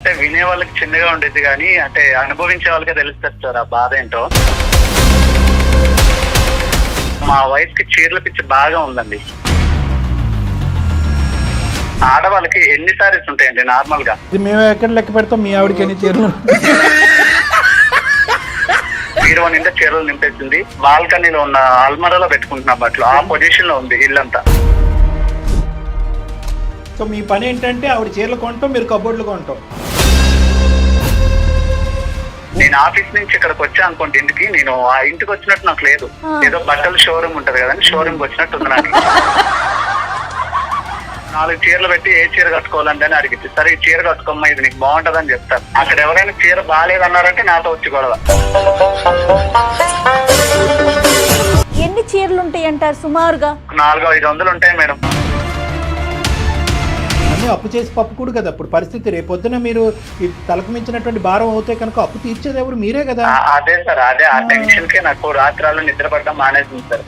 అంటే వినే వాళ్ళకి చిన్నగా ఉండేది కానీ అంటే అనుభవించే వాళ్ళకే తెలుస్తుంది సార్ ఆ బాధ ఏంటో. మా వైఫ్ కి చీరల పిచ్చి బాగా ఉందండి. ఆడవాళ్ళకి ఎన్ని సారీస్ ఉంటాయండి నార్మల్ గా? మేము ఎక్కడ లెక్క పెడతాం మీ ఆవిడకి ఎన్ని చీరలు? బీరువా నిండా చీరలు నింపేసింది. బాల్కనీలో ఉన్న అల్మరాలో పెట్టుకుంటున్న బట్టలు ఆ పొజిషన్ లో ఉంది ఇల్లంతా. సో మీ పని ఏంటంటే ఆవిడ చీరలు కొంటాం, మీరు కబోర్డులు కొంటాం. నేను ఆఫీస్ నుంచి ఇక్కడికి వచ్చా అనుకోండి ఇంటికి, నేను ఆ ఇంటికి వచ్చినట్టు నాకు లేదు. ఏదో బట్టల షోరూమ్ ఉంటది కదండి, షోరూమ్ వచ్చినట్టు ఉంది నాకు. 4 చీరలు పెట్టి ఏ చీర కట్టుకోవాలండి అని అడిగింది. సరే ఈ చీర కట్టుకోమ్మా, ఇది నీకు బాగుంటదని చెప్తాను. అక్కడ ఎవరైనా చీర బాగాలేదన్నారంటే నాతో వచ్చి గొడవ. ఎన్ని చీరలు ఉంటాయి అంటారు సుమారుగా? 400-500 ఉంటాయి మేడం. అన్నీ అప్పు చేసి పప్పు కూడా కదా అప్పుడు పరిస్థితి. రేపొద్దున మీరు ఈ తలకు మించినటువంటి భారం అవుతే కనుక అప్పు తీర్చేది ఎవరు? మీరే కదా. అదే సార్, అదే ఆ టెన్షన్ కే నాకు రాత్రాలు నిద్ర పడడం మానేసింది సార్.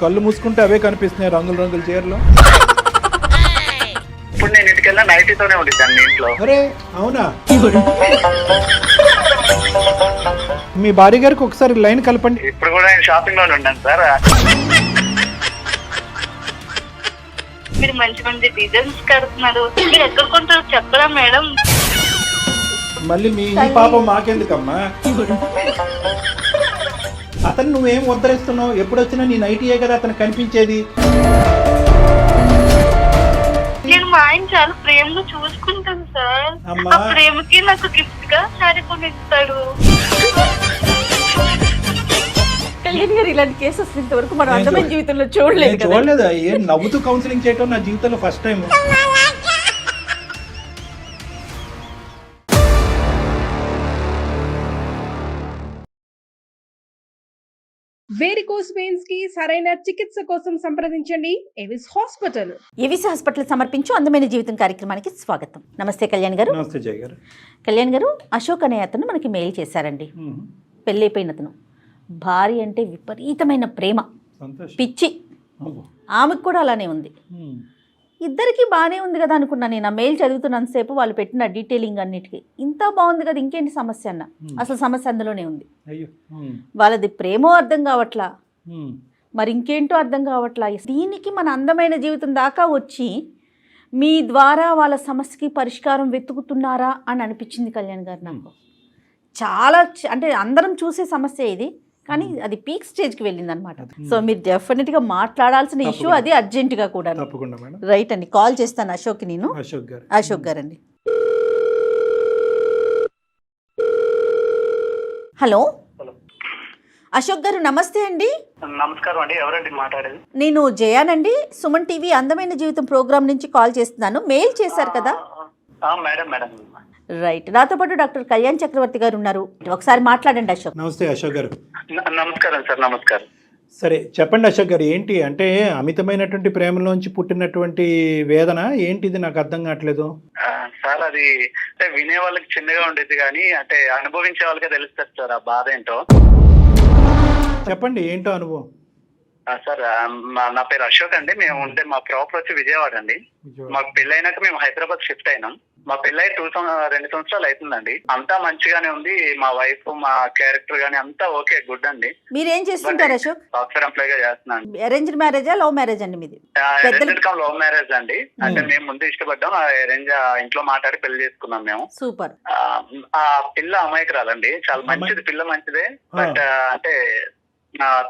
కళ్ళు మూసుకుంటే అవే కనిపిస్తున్నాయి, రంగుల రంగుల చీరలు. ఇప్పుడు నేను ఇంటికి వెళ్ళినా నైటీతోనే ఉండిద్దాన్ని ఇంట్లో. అరే అవునా? మీ భార్య గారికి ఒకసారి లైన్ కలపండి. ఇప్పుడు కూడా నేను షాపింగ్ లోనే ఉన్నాను సార్. మీరు మంచి మంచి డిజైన్స్ కడుతున్నారు, మీరు ఎక్కడ కొంటారు చెప్పరా మేడం? మళ్ళీ మీ ఈ పాపం మాకెందుకమ్మా? అతను నువ్వేం ఉద్ధరిస్తున్నావు? ఎప్పుడు వచ్చినా నీ నైటీయే కదా అతను కనిపించేది. నేను మా ఆయన చాలా ప్రేమగా చూసుకుంటాను సార్. అమ్మా. ఆ ప్రేమకి నాకు గిఫ్ట్ గా శారీ కొనిస్తాడు. కళ్యాణ్ గారు ఇలాంటి కేసెస్ ఇంతవరకు మనం నేను అందమైన జీవితంలో చూడలేదు నేను కదా. చూడలేదా? ఏం నవ్వుతూ కౌన్సిలింగ్ చేయటం నా జీవితంలో ఫస్ట్ టైం. వేరికోస్ వెయిన్స్ కి సరైన చికిత్స కోసం సంప్రదించండి ఎవిస్ హాస్పిటల్. ఎవిస్ హాస్పిటల్ సమర్పించు అందమైన జీవితం కార్యక్రమానికి స్వాగతం. నమస్తే కళ్యాణ్ గారు. నమస్తే జయ గారు. కళ్యాణ్ గారు, అశోక్ అనే అతను మనకి మెయిల్ చేశారండి. పెళ్ళైపోయిన అతను, భార్య అంటే విపరీతమైన ప్రేమ, సంతోషం. పిచ్చి. ఆమెకు కూడా అలానే ఉంది. ఇద్దరికి బాగానే ఉంది కదా అనుకున్నా నేను. ఆ మెయిల్ చదువుతున్నంతసేపు వాళ్ళు పెట్టిన డీటెయిలింగ్ అన్నిటికీ ఇంత బాగుంది కదా, ఇంకేంటి సమస్య అన్న. అసలు సమస్య అందులోనే ఉంది. అయ్యో. వాళ్ళది ప్రేమో అర్థం కావట్లా, మరి ఇంకేంటో అర్థం కావట్లా. దీనికి మన అందమైన జీవితం దాకా వచ్చి మీ ద్వారా వాళ్ళ సమస్యకి పరిష్కారం వెతుకుతున్నారా అని అనిపించింది కళ్యాణ్ గారు నాకు. చాలా అంటే అందరం చూసే సమస్య ఇది, కానీ అది పీక్ స్టేజ్కి వెళ్ళింది అనమాట. సో మీరు డెఫినెట్గా మాట్లాడాల్సిన ఇష్యూ అది, అర్జెంటుగా కూడా. తప్పకుండా మేడం. రైట్ అండి, కాల్ చేస్తాను అశోక్కి నేను. అశోక్ గారు అండి. హలో అశోక్ గారు, నమస్తే అండి. నమస్కారం అండి, ఎవరండి మాట్లాడేది? నేను జయానండి, సుమన్ టీవీ అందమైన జీవితం ప్రోగ్రామ్ నుంచి కాల్ చేస్తున్నాను. మెయిల్ చేశారు కదా. Madam madam. రైట్, నాతో పాటు డాక్టర్ కళ్యాణ్ చక్రవర్తి గారు ఉన్నారు, ఒకసారి మాట్లాడండి అశోక్. నమస్తే అశోక్ గారు. నమస్కారం సార్. నమస్కారం. సరే చెప్పండి అశోక్ గారు, ఏంటి అంటే అమితమైనటువంటి ప్రేమలోంచి పుట్టినటువంటి వేదన ఏంటిది? నాకు అర్థం కావట్లేదు సార్. అది అంటే వినే వాళ్ళకి చిన్నగా ఉండేది కానీ అంటే అనుభవించే వాళ్ళకే తెలుస్తుంది సార్ ఆ బాధ ఏంటో. చెప్పండి ఏంటో అనుభవం. సార్ నా పేరు అశోక్ అండి. మేము ఉంటే మా ప్రాపర్ వచ్చి విజయవాడ అండి. మాకు పెళ్ళైనాక మేము హైదరాబాద్ షిఫ్ట్ అయినాం. మా పెళ్ళై 2 సంవత్సరాలు అవుతుందండి. అంతా మంచిగానే ఉంది. మా వైఫ్, మా క్యారెక్టర్ గానీ అంతా ఓకే, గుడ్ అండి. మీరేం చేస్తుంటారు అశోక్? సాఫ్ట్వేర్ ఎంప్లాయ్ గా చేస్తున్నాను. అరేంజ్డ్ మ్యారేజా, లవ్ మ్యారేజ్ అండి మీది? లవ్ మ్యారేజ్ అండి. అంటే మేము ముందు ఇష్టపడ్డాం, అరేంజ్ ఇంట్లో మాట్లాడి పెళ్లి చేసుకున్నాం మేము. సూపర్. ఆ పిల్ల అమాయకురాలండి, చాలా మంచిది, పిల్ల మంచిదే. బట్ అంటే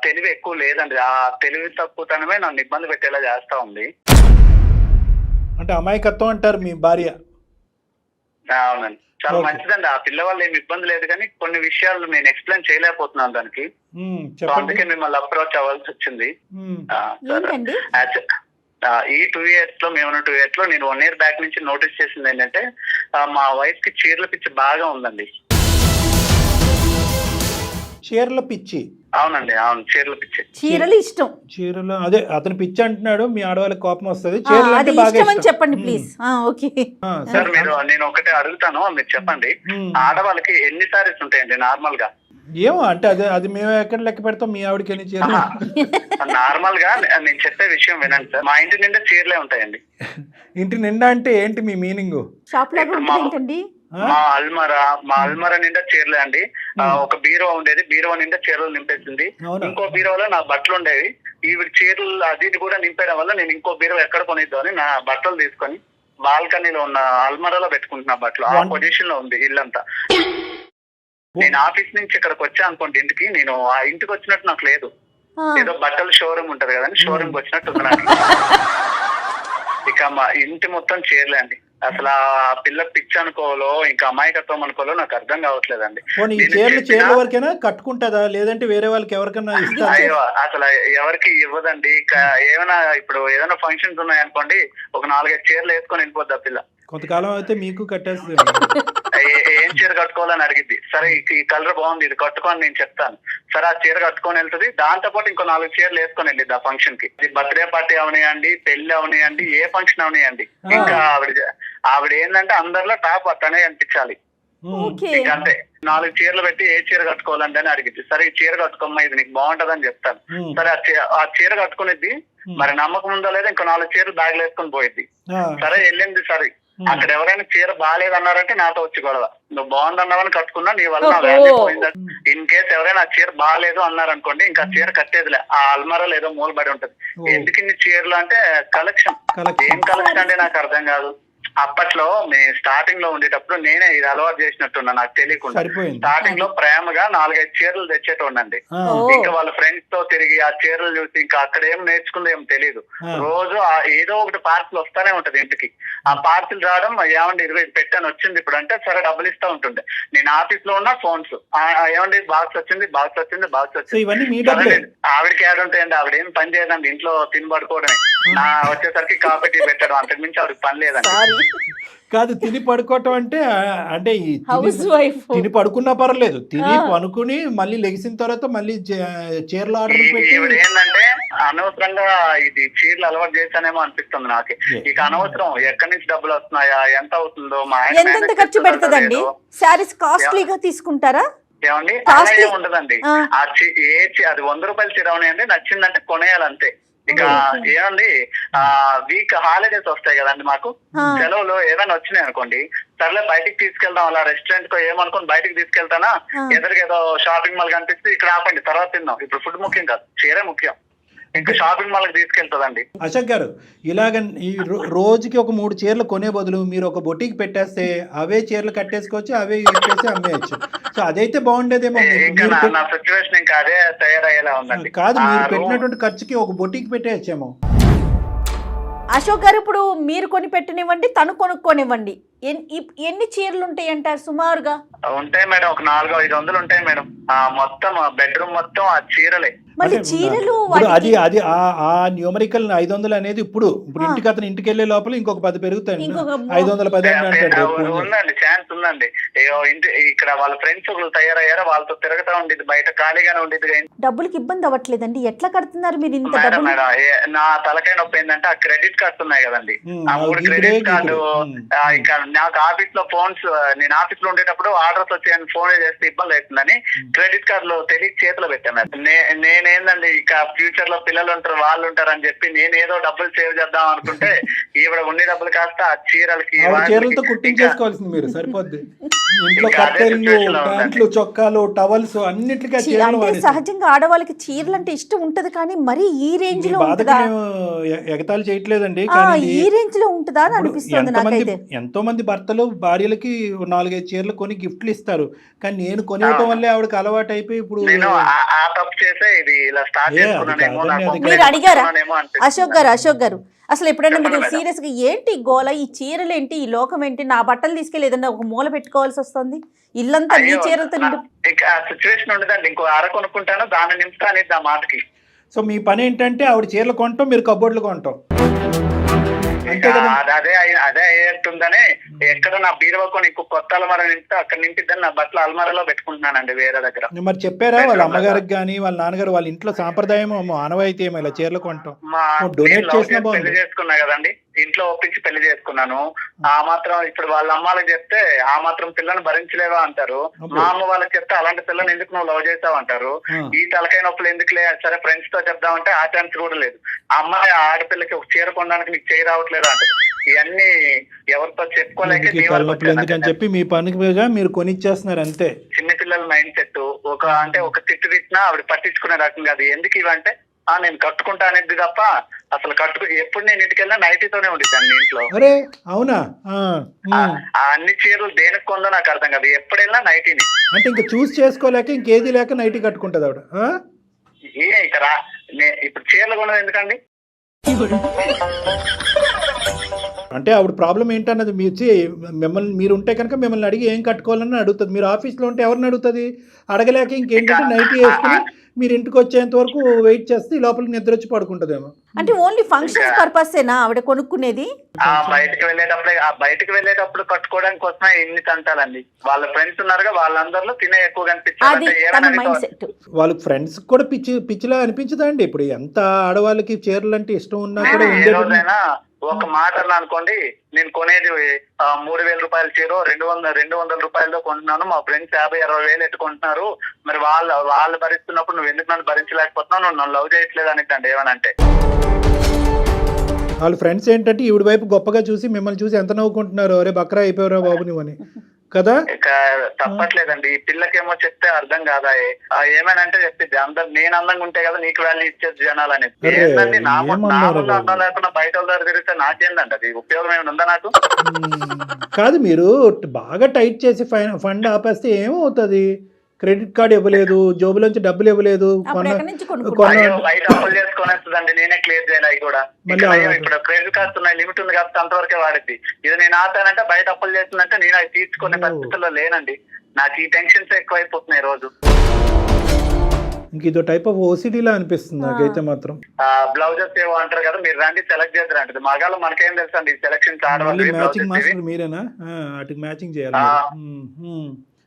తెలివి ఎక్కువ లేదండి. ఆ తెలివి తక్కువతనమే నన్ను ఇబ్బంది పెట్టేలా చేస్తా ఉంది. అంటే అమాయకత్వం అంటారు మీ భార్య? అవునండి, చాలా మంచిదండి. ఆ పిల్ల వల్ల ఏమి ఇబ్బంది లేదు, కానీ కొన్ని విషయాలు నేను ఎక్స్ప్లెయిన్ చేయలేకపోతున్నాను దానికి. అందుకే మిమ్మల్ని అప్రోచ్ అవ్వాల్సి వచ్చింది. ఈ 2 years లో, మేము 2 years లో నేను 1 year బ్యాక్ నుంచి నోటీస్ చేసింది ఏంటంటే మా వైఫ్ కి చీరల పిచ్చి బాగా ఉందండి. చీరల పిచ్చి? అవునండి, అవును, చీరల పిచ్చి. చీరలు ఇష్టం. చీరలు అదే అతను పిచ్చి అంటున్నాడు, మీ ఆడవాళ్ళకి కోపం వస్తుంది. అది ఇష్టం చెప్పండి ప్లీజ్. ఓకే సార్, నేను ఒకటే అడుగుతాను, మీరు చెప్పండి. ఆడవాళ్ళకి ఎన్ని సారీస్ ఉంటాయండి నార్మల్ గా? ఏమో అంటే అదే అది మేము ఎక్కడ లెక్క పెడతాం మీ ఆవిడకి ఎన్ని చీరలు? నార్మల్ గా నేను చెప్పే విషయం వినండి సార్. మా ఇంటి నిండా చీరలే ఉంటాయండి. ఇంటి నిండా అంటే ఏంటి మీ మీనింగ్? షాప్ లాగా ఉంటుంది ఏంటండి? మా అల్మరా నిండా చీరలే అండి. ఒక బీరో ఉండేది, బీరో నిండా చీరలు నింపేసింది. ఇంకో బీరోలో నా బట్టలు ఉండేవి. ఈవిడ చీరలు అది ఇది కూడా నింపేయడం వల్ల నేను ఇంకో బీరో ఎక్కడ కొనిద్దామని నా బట్టలు తీసుకొని బాల్కనీలో ఉన్న అల్మరాలో పెట్టుకుంటున్నా బట్టలు. ఆ పొజిషన్ లో ఉంది ఇల్లంతా. నేను ఆఫీస్ నుంచి ఇక్కడికి వచ్చా అనుకోండి ఇంటికి, నేను ఆ ఇంటికి వచ్చినట్టు నాకు లేదు. ఏదో బట్టల షోరూమ్ ఉంటది కదండి, షోరూమ్ కి వచ్చినట్టు ఉంది నాకు. ఇక మా ఇంటి మొత్తం చీరలే అండి. అసలు ఆ పిల్ల పిచ్చి అనుకోవాలో ఇంకా అమాయకత్వం అనుకోవాలో నాకు అర్థం కావట్లేదండి. చీరల వరకైనా కట్టుకుంటుందా లేదంటే వేరే వాళ్ళకి ఎవరికైనా ఇస్తారా? అయ్యో అసలు ఎవరికి ఇవ్వదండి. ఏమైనా ఇప్పుడు ఏదైనా ఫంక్షన్స్ ఉన్నాయనుకోండి, ఒక 4-5 చీరలు వేసుకొని వెళ్ళిపోద్ది ఆ పిల్ల. కొంతకాలం అయితే మీకు కట్టేస్తుంది. ఏం చీర కట్టుకోవాలని అడిగిద్ది. సరే ఈ కలర్ బాగుంది, ఇది కట్టుకొని నేను చెప్తాను. సరే ఆ చీర కట్టుకొని వెళ్తుంది. దాంతో పాటు ఇంకో 4 చీరలు వేసుకొని వెళ్ళిద్ది ఆ ఫంక్షన్ కి. బర్త్డే పార్టీ అవనియండి, పెళ్లి అవనియండి, ఏ ఫంక్షన్ అవనియండి. ఇంకా ఆవిడ ఏంటంటే అందరిలో టాప్ అట్టనే అనిపించాలి. ఇంకా అంతే. 4 చీరలు పెట్టి ఏ చీర కట్టుకోవాలంటే అని అడిగిద్ది. సరే ఈ చీర కట్టుకోమ్మా, ఇది నీకు బాగుంటది అని చెప్తాను. సరే ఆ చీర కట్టుకునిద్ది. మరి నమ్మకం ఉందో లేదా ఇంకో 4 చీరలు బ్యాగ్ వేసుకొని పోయిద్ది. సరే వెళ్ళింది. సరే అక్కడ ఎవరైనా చీర బాగాలేదన్నారంటే నాతో వచ్చి గొడవ. నువ్వు బాగుందన్నావని కట్టుకున్నా, నీ వల్ల నా వాల్యూ పోయిందా. ఇన్ కేసు ఎవరైనా ఆ చీర బాగాలేదు అన్నారనుకోండి, ఇంకా చీర కట్టేదిలే. ఆ అల్మరాలో ఏదో మూలబడి ఉంటది. ఎందుకు ఇన్ని చీరలు అంటే కలెక్షన్. ఏం కలెక్షన్ అంటే నాకు అర్థం కాదు. అప్పట్లో మేము స్టార్టింగ్ లో ఉండేటప్పుడు నేనే ఇది అలవాటు చేసినట్టున్నా నాకు తెలియకుండా. స్టార్టింగ్ లో ప్రేమగా 4-5 చీరలు తెచ్చేటోండి. ఇంకా వాళ్ళ ఫ్రెండ్స్ తో తిరిగి ఆ చీరలు చూసి ఇంకా అక్కడ ఏం నేర్చుకుందో ఏం తెలియదు. రోజు ఏదో ఒకటి పార్సిల్ వస్తానే ఉంటది ఇంటికి. ఆ పార్సిల్ రావడం, ఏమండి 20 పెట్టాను వచ్చింది ఇప్పుడు అంటే సరే డబ్బులు ఇస్తా ఉంటుండే. నేను ఆఫీస్ లో ఉన్న ఫోన్స్, ఏమండి బాక్స్ వచ్చింది, బాక్స్ వచ్చింది, బాక్స్ వచ్చింది. ఆవిడకి యాడ్ ఉంటాయండి. ఆవిడ ఏం పని చేయదండి, ఇంట్లో తిని పడుకోవడమే. నా వచ్చేసరికి కాఫీ టీ పెట్టడం, అంతకు మించి ఆవిడకి పని లేదండి. కాదు, తిని పడుకోవటం అంటే అంటే తిని పడుకున్నా పర్లేదు, తిని పనుకుని మళ్ళీ లెగిసిన తర్వాత మళ్ళీ చీరలు ఆర్డర్ పెట్టి. ఏంటంటే అనవసరంగా ఇది చీరలు అలవాటు చేశానేమో అనిపిస్తుంది నాకు. ఇక అనవసరం ఎక్కడి నుంచి డబ్బులు వస్తున్నాయా, ఎంత అవుతుందో, మా ఎంత ఖర్చు పెడుతుందండి? శారీస్ కాస్ట్లీగా తీసుకుంటారా? ఏమండి అలా ఏమి ఉండదండి. అది 100 రూపాయల చీర ఉన్నాయండి, నచ్చిందంటే కొనేయాలంతే. ఇక ఏమండి వీక్ హాలిడేస్ వస్తాయి కదండి మాకు, సెలవులు ఏదైనా వచ్చినాయి అనుకోండి, సర్లే బయటికి తీసుకెళ్దాం అలా రెస్టారెంట్ కో ఏమనుకోని బయటికి తీసుకెళ్తానా, ఎదురుగా షాపింగ్ మాల్ కనిపిస్తే ఇక్కడ ఆపండి తర్వాత తిందాం. ఇప్పుడు ఫుడ్ ముఖ్యం కాదు, చీరే ముఖ్యం. ఇంకా షాపింగ్ మాల్ తీసుకెళ్తుందండి. అశోక్ గారు, ఇలాగ ఈ రోజుకి ఒక 3 చీరలు కొనే బదులు మీరు ఒక బొటికి పెట్టేస్తే అవే చీరలు కట్టేసుకోవచ్చు, అవే ఇచ్చేసి అమ్మేయచ్చు. సో అదైతే బాగుండేదేమో. నా సిచ్యువేషన్ ఇంకా అదే తయారయ్యేలా ఉందండి. కాదు, మీరు పెట్టినటువంటి ఖర్చుకి ఒక బొటికి పెట్టేయచ్చేమో. అశోక్ గారు, ఇప్పుడు మీరు కొని పెట్టనివ్వండి, తను కొనుక్కోనివ్వండి, ఎన్ని చీరలు ఉంటాయి అంటారు సుమారుగా? ఉంటాయి మేడం, ఒక 400-500 ఉంటాయి మేడం. మొత్తం బెడ్రూమ్ మొత్తం ఆ చీరలే. మళ్ళీ చీరలు అది అది ఆ న్యూమరికల్ 500 అనేది ఇప్పుడు ఇంటికి అతను ఇంటికి వెళ్ళే లోపల ఇంకొక 10 పెరుగుతాయి. 510 ఉందండి, ఛాన్స్ ఉందండి. ఇక్కడ వాళ్ళ ఫ్రెండ్స్ ఒకళ్ళు తయారయ్యారా, వాళ్ళతో తిరగతా ఉండేది, బయట ఖాళీగానే ఉండేది. డబ్బులకి ఇబ్బంది అవ్వట్లేదండి? ఎట్లా కడుతున్నారు మీరు ఇంత? మేడం నా తలకాయ నొప్పి ఏంటంటే ఆ క్రెడిట్ కార్డ్స్ ఉన్నాయి కదండి, ఆ 3 క్రెడిట్ కార్డు. ఇంకా నాకు ఆఫీస్ లో ఫోన్స్, నేను ఆఫీస్ లో ఉండేటప్పుడు ఆర్డర్స్ వచ్చాయని ఫోన్ చేస్తే ఇబ్బంది అవుతుందని క్రెడిట్ కార్డులు తెలియ చేతిలో పెట్టాను. నేనేందండి ఇక ఫ్యూచర్ లో పిల్లలు ఉంటారు, వాళ్ళు ఉంటారు అని చెప్పి నేను ఏదో డబ్బులు సేవ్ చేద్దాం అనుకుంటే ఈవిడ ఉండే డబ్బులు కాస్త ఆ చీరలతో కుట్టించేసుకోవాల్సింది మీరు, సరిపోద్ది. ఇంట్లో కట్టెలు, ప్యాంట్లు, చొక్కాలు, టవల్స్ అన్నిటికీ. సహజంగా ఆడవాళ్ళకి చీరలు అంటే ఇష్టం ఉంటది, కానీ మరి ఈ రేంజ్ లో ఎగతాళి చేయట్లేదండి, ఈ రేంజ్ లో ఉంటుందా అని అనిపిస్తుంది నాకైతే. ఎంతో మంది భర్తలు భార్యలకి 4-5 చీరలు కొని గిఫ్ట్లు ఇస్తారు, కానీ నేను కొనివ్వటం వల్లే ఆవిడకి అలవాటు అయిపోయి ఇప్పుడు మీరు అడిగారా అశోక్ గారు అసలు ఎప్పుడైనా మీరు సీరియస్ గా ఏంటి గోల, ఈ చీరలు ఏంటి, ఈ లోకం ఏంటి, నా బట్టలు తీసుకెళ్ళి ఏదన్నా ఒక మూల పెట్టుకోవాల్సి వస్తుంది, ఇల్లంతా నీ చీరలతో సిచ్యువేషన్ ఉండదండి. ఇంకో అర కొనుక్కుంటాను, దాన్ని నింపుతా అనేది ఆ మాటకి. సో మీ పని ఏంటంటే ఆవిడ చీరలు కొంటాం, మీరు కబోర్డులు కొంటాం. అదే అయ్యేట్టుందని ఎక్కడ నా బీరువా కొని ఇంకో కొత్త అల్మారా నింపితే అక్కడ నింపిద్దని నా బట్టలు అల్మారాలో పెట్టుకుంటున్నానండి వేరే దగ్గర. మరి చెప్పారా వాళ్ళ అమ్మగారికి కానీ వాళ్ళ నాన్నగారు, వాళ్ళ ఇంట్లో సాంప్రదాయం ఆనవాయితీ ఏమో ఇలా చీరలు కొంటాం, డొనేట్ చేసిన పెళ్లి చేసుకున్నా కదండి. ఇంట్లో ఒప్పించి పెళ్లి చేసుకున్నాను. ఆ మాత్రం ఇప్పుడు వాళ్ళ అమ్మాలకు చెప్తే ఆ మాత్రం పిల్లని భరించలేవా అంటారు. మా అమ్మ వాళ్ళకి చెప్తే అలాంటి పిల్లని ఎందుకు నువ్వు లవ్ చేసావు అంటారు. ఈ తలకాయ నొప్పులు ఎందుకులే, సరే ఫ్రెండ్స్ తో చెప్దామంటే ఆ ఛాన్స్ కూడా లేదు. అమ్మాయి ఆడపిల్లకి ఒక చీర కొనడానికి నీకు చేయి రావట్లేదు అంటారు. ఇవన్నీ ఎవరితో చెప్పుకోలేక ఎందుకని చెప్పి మీ పనికి మీరు కొనిచ్చేస్తున్నారు అంతే. చిన్నపిల్లల మైండ్ సెట్ ఒక తిట్టు తిట్టినా ఆవిడ పట్టించుకునే రకం కాదు. ఎందుకు ఇవంటే నేను కట్టుకుంటా అనేది తప్ప అసలు ఎప్పుడు నేను ఇంటికి వెళ్ళినా నైటీతోనే ఉండిద్దాన్ని ఇంట్లో. అరే అవునా? అన్ని చీరలు దేనికి కొందో నాకు అర్థం కాదు. ఎప్పుడైనా నైటీని అంటే ఇంకా చూస్ చేసుకోలేక ఇంకేది లేక నైటీ కట్టుకుంటది ఆవిడ. ఇక్కడ ఇప్పుడు చీరలు కొన్నది ఎందుకండి? అంటే ఆవిడ ప్రాబ్లం ఏంటన్నది మీరు ఉంటే కనుక మిమ్మల్ని అడిగి ఏం కట్టుకోవాలని అడుగుతుంది. మీరు ఆఫీస్లో ఉంటే ఎవరిని అడుగుతుంది? అడగలేక ఇంకేంటంటే నైటీ వేసుకుని మీరు ఇంటికి వచ్చేంత వరకు వెయిట్ చేస్తే ఈ లోపలికి నిద్ర వచ్చి పడుకుంటదేమో. అంటే ఓన్లీ ఫంక్షన్స్ పర్పసేనా ఆవిడ కొనుక్కునేది? బయటకు వెళ్ళేటప్పుడు కట్టుకోవడానికి కోసమే ఎన్ని తంటాలండి. వాళ్ళ ఫ్రెండ్స్ ఉన్నారుగా, వాళ్ళందరిలో తినే ఎక్కువ కనిపించారు. వాళ్ళ ఫ్రెండ్స్ కూడా పిచ్చిలా అనిపించదా అండి? ఇప్పుడు ఎంత ఆడవాళ్ళకి చీరలు అంటే ఇష్టం ఉన్నా కూడా ఒక మాట అనుకోండి, నేను కొనేది 3,000 రూపాయల చీర 200 రూపాయలతో కొంటున్నాను, మా ఫ్రెండ్స్ 50-60 వేలు ఎట్టుకుంటున్నారు, మరి వాళ్ళు భరిస్తున్నప్పుడు నువ్వు ఎందుకు నన్ను భరించలేకపోతున్నావు, నువ్వు నన్ను లవ్ చేయట్లేదు అనిద్దండి ఏమనంటే. వాళ్ళ ఫ్రెండ్స్ ఏంటంటే ఈవిడ వైపు గొప్పగా చూసి మిమ్మల్ని చూసి ఎంత నవ్వుకుంటున్నారు, అరే బక్రా అయిపోయారా బాబు నువ్వు అని కదా. ఇక తప్పట్లేదండి. ఈ పిల్లకేమో చెప్తే అర్థం కాదా, ఏమేనంటే చెప్పిద్ది అందరు నేను అందంగా ఉంటే కదా నీకు వాల్యూ ఇచ్చేది జనాలు అనేది. ఏంటండి నా ముందు అందం లేకుండా బయట వాళ్ళ దగ్గర తిరిగితే నాకేందండి అది ఉపయోగం ఏమైనా ఉందా నాకు? కాదు, మీరు బాగా టైట్ చేసి ఫండ్ ఆపేస్తే ఏమవుతుంది? క్రెడిట్ కార్డు ఇవ్వలేదు, జోబులోంచి డబ్బులు ఇవ్వలేదు, బయట అప్పులు చేసుకునేస్తుందండి. నేనే క్లియర్ చేయాలి అవి కూడా. ఇప్పుడు క్రెడిట్ కార్డ్స్ ఉన్నాయి, లిమిట్ ఉంది కాబట్టి అంతవరకే వాడిద్ది. ఇది నేను ఆతానంటే బయట అప్పులు చేస్తుందంటే నేను అవి తీసుకునే పరిస్థితుల్లో లేనండి. నాకు ఈ టెన్షన్స్ ఎక్కువైపోతున్నాయి రోజు. ఇంక ఇదో టైప్ ఆఫ్ ఓసిడీలా అనిపిస్తుంది నాకైతే మాత్రం. బ్లౌజెస్ ఏవో అంటారు కదా, మీరు రండి సెలెక్ట్ చేద్దరు అంటే మగాళ్ళు మనకేం తెలుసు అండి సెలెక్షన్. మ్యాచింగ్ మాస్టర్ మీరేనా? వాటికి మ్యాచింగ్ చేయాలి.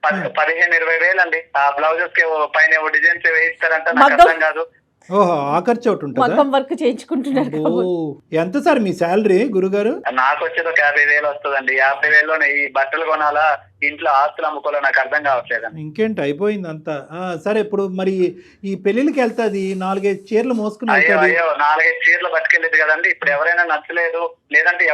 15-20 వేలు అండి. ఆ బ్లౌజెస్ కి పైన డిజైన్స్ వేయిస్తారంట, నాకు అర్థం కాదు. ఓహో, ఆ ఖర్చు ఒకటి ఉంటుంది. వర్క్ చేయించుకుంటున్నారు. ఎంత సార్ మీ శాలరీ గురుగారు? నాకు వచ్చేది ఒక 50,000 వస్తుందండి. 50,000లో ఈ బట్టలు కొనాలా, ఇంట్లో ఆస్తులు అమ్ముకోవాలా, నాకు అర్థం కావట్లేదు. ఇంకేంటి అయిపోయింది అంతా. సరే, ఇప్పుడు మరి ఈ పెళ్లికి వెళ్తాది 4-5 చీరలు మోసుకుని. అయ్యో 4-5 చీరలు పట్టుకెళ్ళేది కదండి. ఇప్పుడు ఎవరైనా నచ్చలేదు, లేదంటే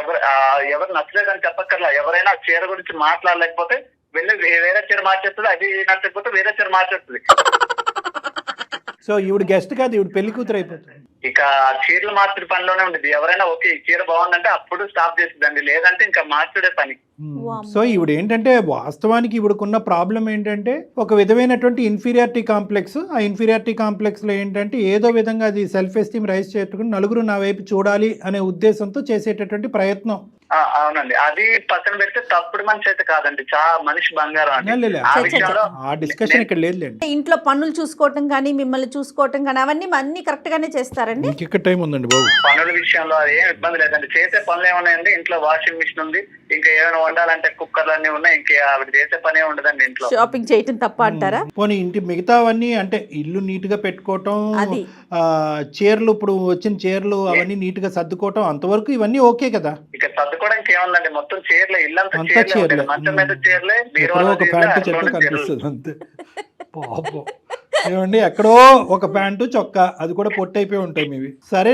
ఎవరు నచ్చలేదు అని చెప్పక్కర్లా, ఎవరైనా చీర గురించి మాట్లాడలేకపోతే వెళ్ళి వేరే చీర మార్చేస్తుంది, అది నచ్చకపోతే వేరే చీర మార్చేస్తుంది. సో ఈవిడ గెస్ట్ కాదు, ఈవిడ పెళ్లి కూతురు అయిపోతుంది. ఇక చీరలు మార్చుడు పనిలోనే ఉండేది. ఎవరైనా ఓకే ఈ చీర బాగుందంటే అప్పుడు స్టాప్ చేస్తుందండి, లేదంటే ఇంకా మార్చుడే పని. సో ఈవిడ ఏంటంటే వాస్తవానికి ఈవిడకున్న ప్రాబ్లం ఏంటంటే ఒక విధమైనటువంటి ఇన్ఫీరియారిటీ కాంప్లెక్స్. ఆ ఇన్ఫీరియారిటీ కాంప్లెక్స్ లో ఏంటంటే ఏదో విధంగా అది సెల్ఫ్ ఎస్టీమ్ రైజ్ చేసుకుని నలుగురు నా వైపు చూడాలి అనే ఉద్దేశంతో చేసేటటువంటి ప్రయత్నం. అవునండి, అది పక్కన పెడితే తప్పుడు మనిషి అయితే కాదండి, చాలా మనిషి బంగారం అండి. ఆ డిస్కషన్ ఇక్కడ లేదు. ఇంట్లో పనులు చూసుకోవటం కానీ మిమ్మల్ని చూసుకోవటం కానీ అవన్నీ కరెక్ట్ గానే చేస్తారండి. ఇక్కడ టైం ఉందండి బాబు. పనుల విషయంలో ఏం ఇబ్బంది లేదండి. చేసే పనులు ఏమున్నాయండి, ఇంట్లో వాషింగ్ మిషన్ ఉంది, ఇంకా ఏమైనా వండాలంటే కుక్కర్లు అన్ని ఉన్నాయి, ఇంకా ఆవిడ చేసే పనే ఉండదండి. ఇంట్లో షాపింగ్ చేయటం తప్ప అంటారా? పోనీ ఇంటి మిగతావన్నీ అంటే ఇల్లు నీట్ గా పెట్టుకోవటం, చీరలు ఇప్పుడు వచ్చిన చీరలు అవన్నీ నీట్ గా సర్దుకోవటం, అంతవరకు ఇవన్నీ ఓకే కదా. ఇక సర్దుకోవడానికి ఏముందండి, మొత్తం చీరలే, ఇల్లంతా చీరలే, మంచం మీద చీరలే, ఒక ప్యాంటు చెట్టు కనిపిస్తుంది అంతే. పాపం ఏమండి, ఎక్కడో ఒక ప్యాంటు చొక్కా, అది కూడా పొట్టయిపోయి ఉంటాయి మీవి. సరే,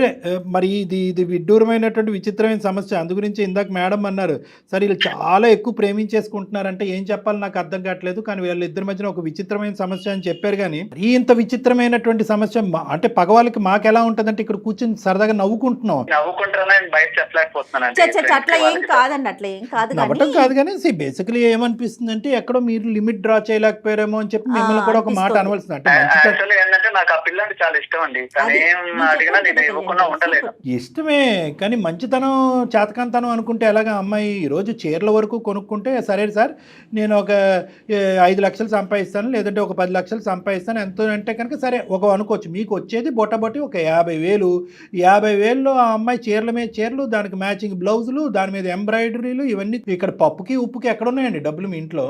మరి ఇది విడ్డూరమైనటువంటి విచిత్రమైన సమస్య. అందు గురించి ఇందాక మేడం అన్నారు, సరే వీళ్ళు చాలా ఎక్కువ ప్రేమించేసుకుంటున్నారంటే ఏం చెప్పాలి నాకు అర్థం కావట్లేదు, కానీ వీళ్ళిద్దరి మధ్యన ఒక విచిత్రమైన సమస్య అని చెప్పారు. కానీ మరీ ఇంత విచిత్రమైనటువంటి సమస్య అంటే పగవాళ్ళకి మాకు ఎలా ఉంటుందంటే ఇక్కడ కూర్చొని సరదాగా నవ్వుకుంటున్నాం. అట్లా ఏం కాదండి, అట్లా ఏం కాదు. నవ్వటం కాదు కానీ బేసికలీ ఏమనిపిస్తుంది అంటే ఎక్కడో మీరు లిమిట్ డ్రా చేయలేకపోయారేమో అని చెప్పి మిమ్మల్ని కూడా ఒక మాట అనవలసింది. అంటే ఏంటంటే నాకు ఆ పిల్లంటే చాలా ఇష్టం అండి, అడిగినా నేను ఇవ్వకుండా ఉండలేదు. ఇష్టమే, కానీ మంచితనం చేతకంతనం అనుకుంటే ఎలాగా? అమ్మాయి ఈరోజు చీరల వరకు కొనుక్కుంటే సరే సార్ నేను ఒక 5 లక్షలు సంపాదిస్తాను, లేదంటే ఒక 10 లక్షలు సంపాదిస్తాను, ఎంతో అంటే కనుక సరే ఒక అనుకోవచ్చు. మీకు వచ్చేది బొట్టబొట్టి ఒక 50,000. 50,000లో ఆ అమ్మాయి చీరల మీద చీరలు, దానికి మ్యాచింగ్ బ్లౌజులు, దాని మీద ఎంబ్రాయిడరీలు, ఇవన్నీ ఇక్కడ పప్పుకి ఉప్పుకి ఎక్కడ ఉన్నాయండి డబ్బులు మీ ఇంట్లో?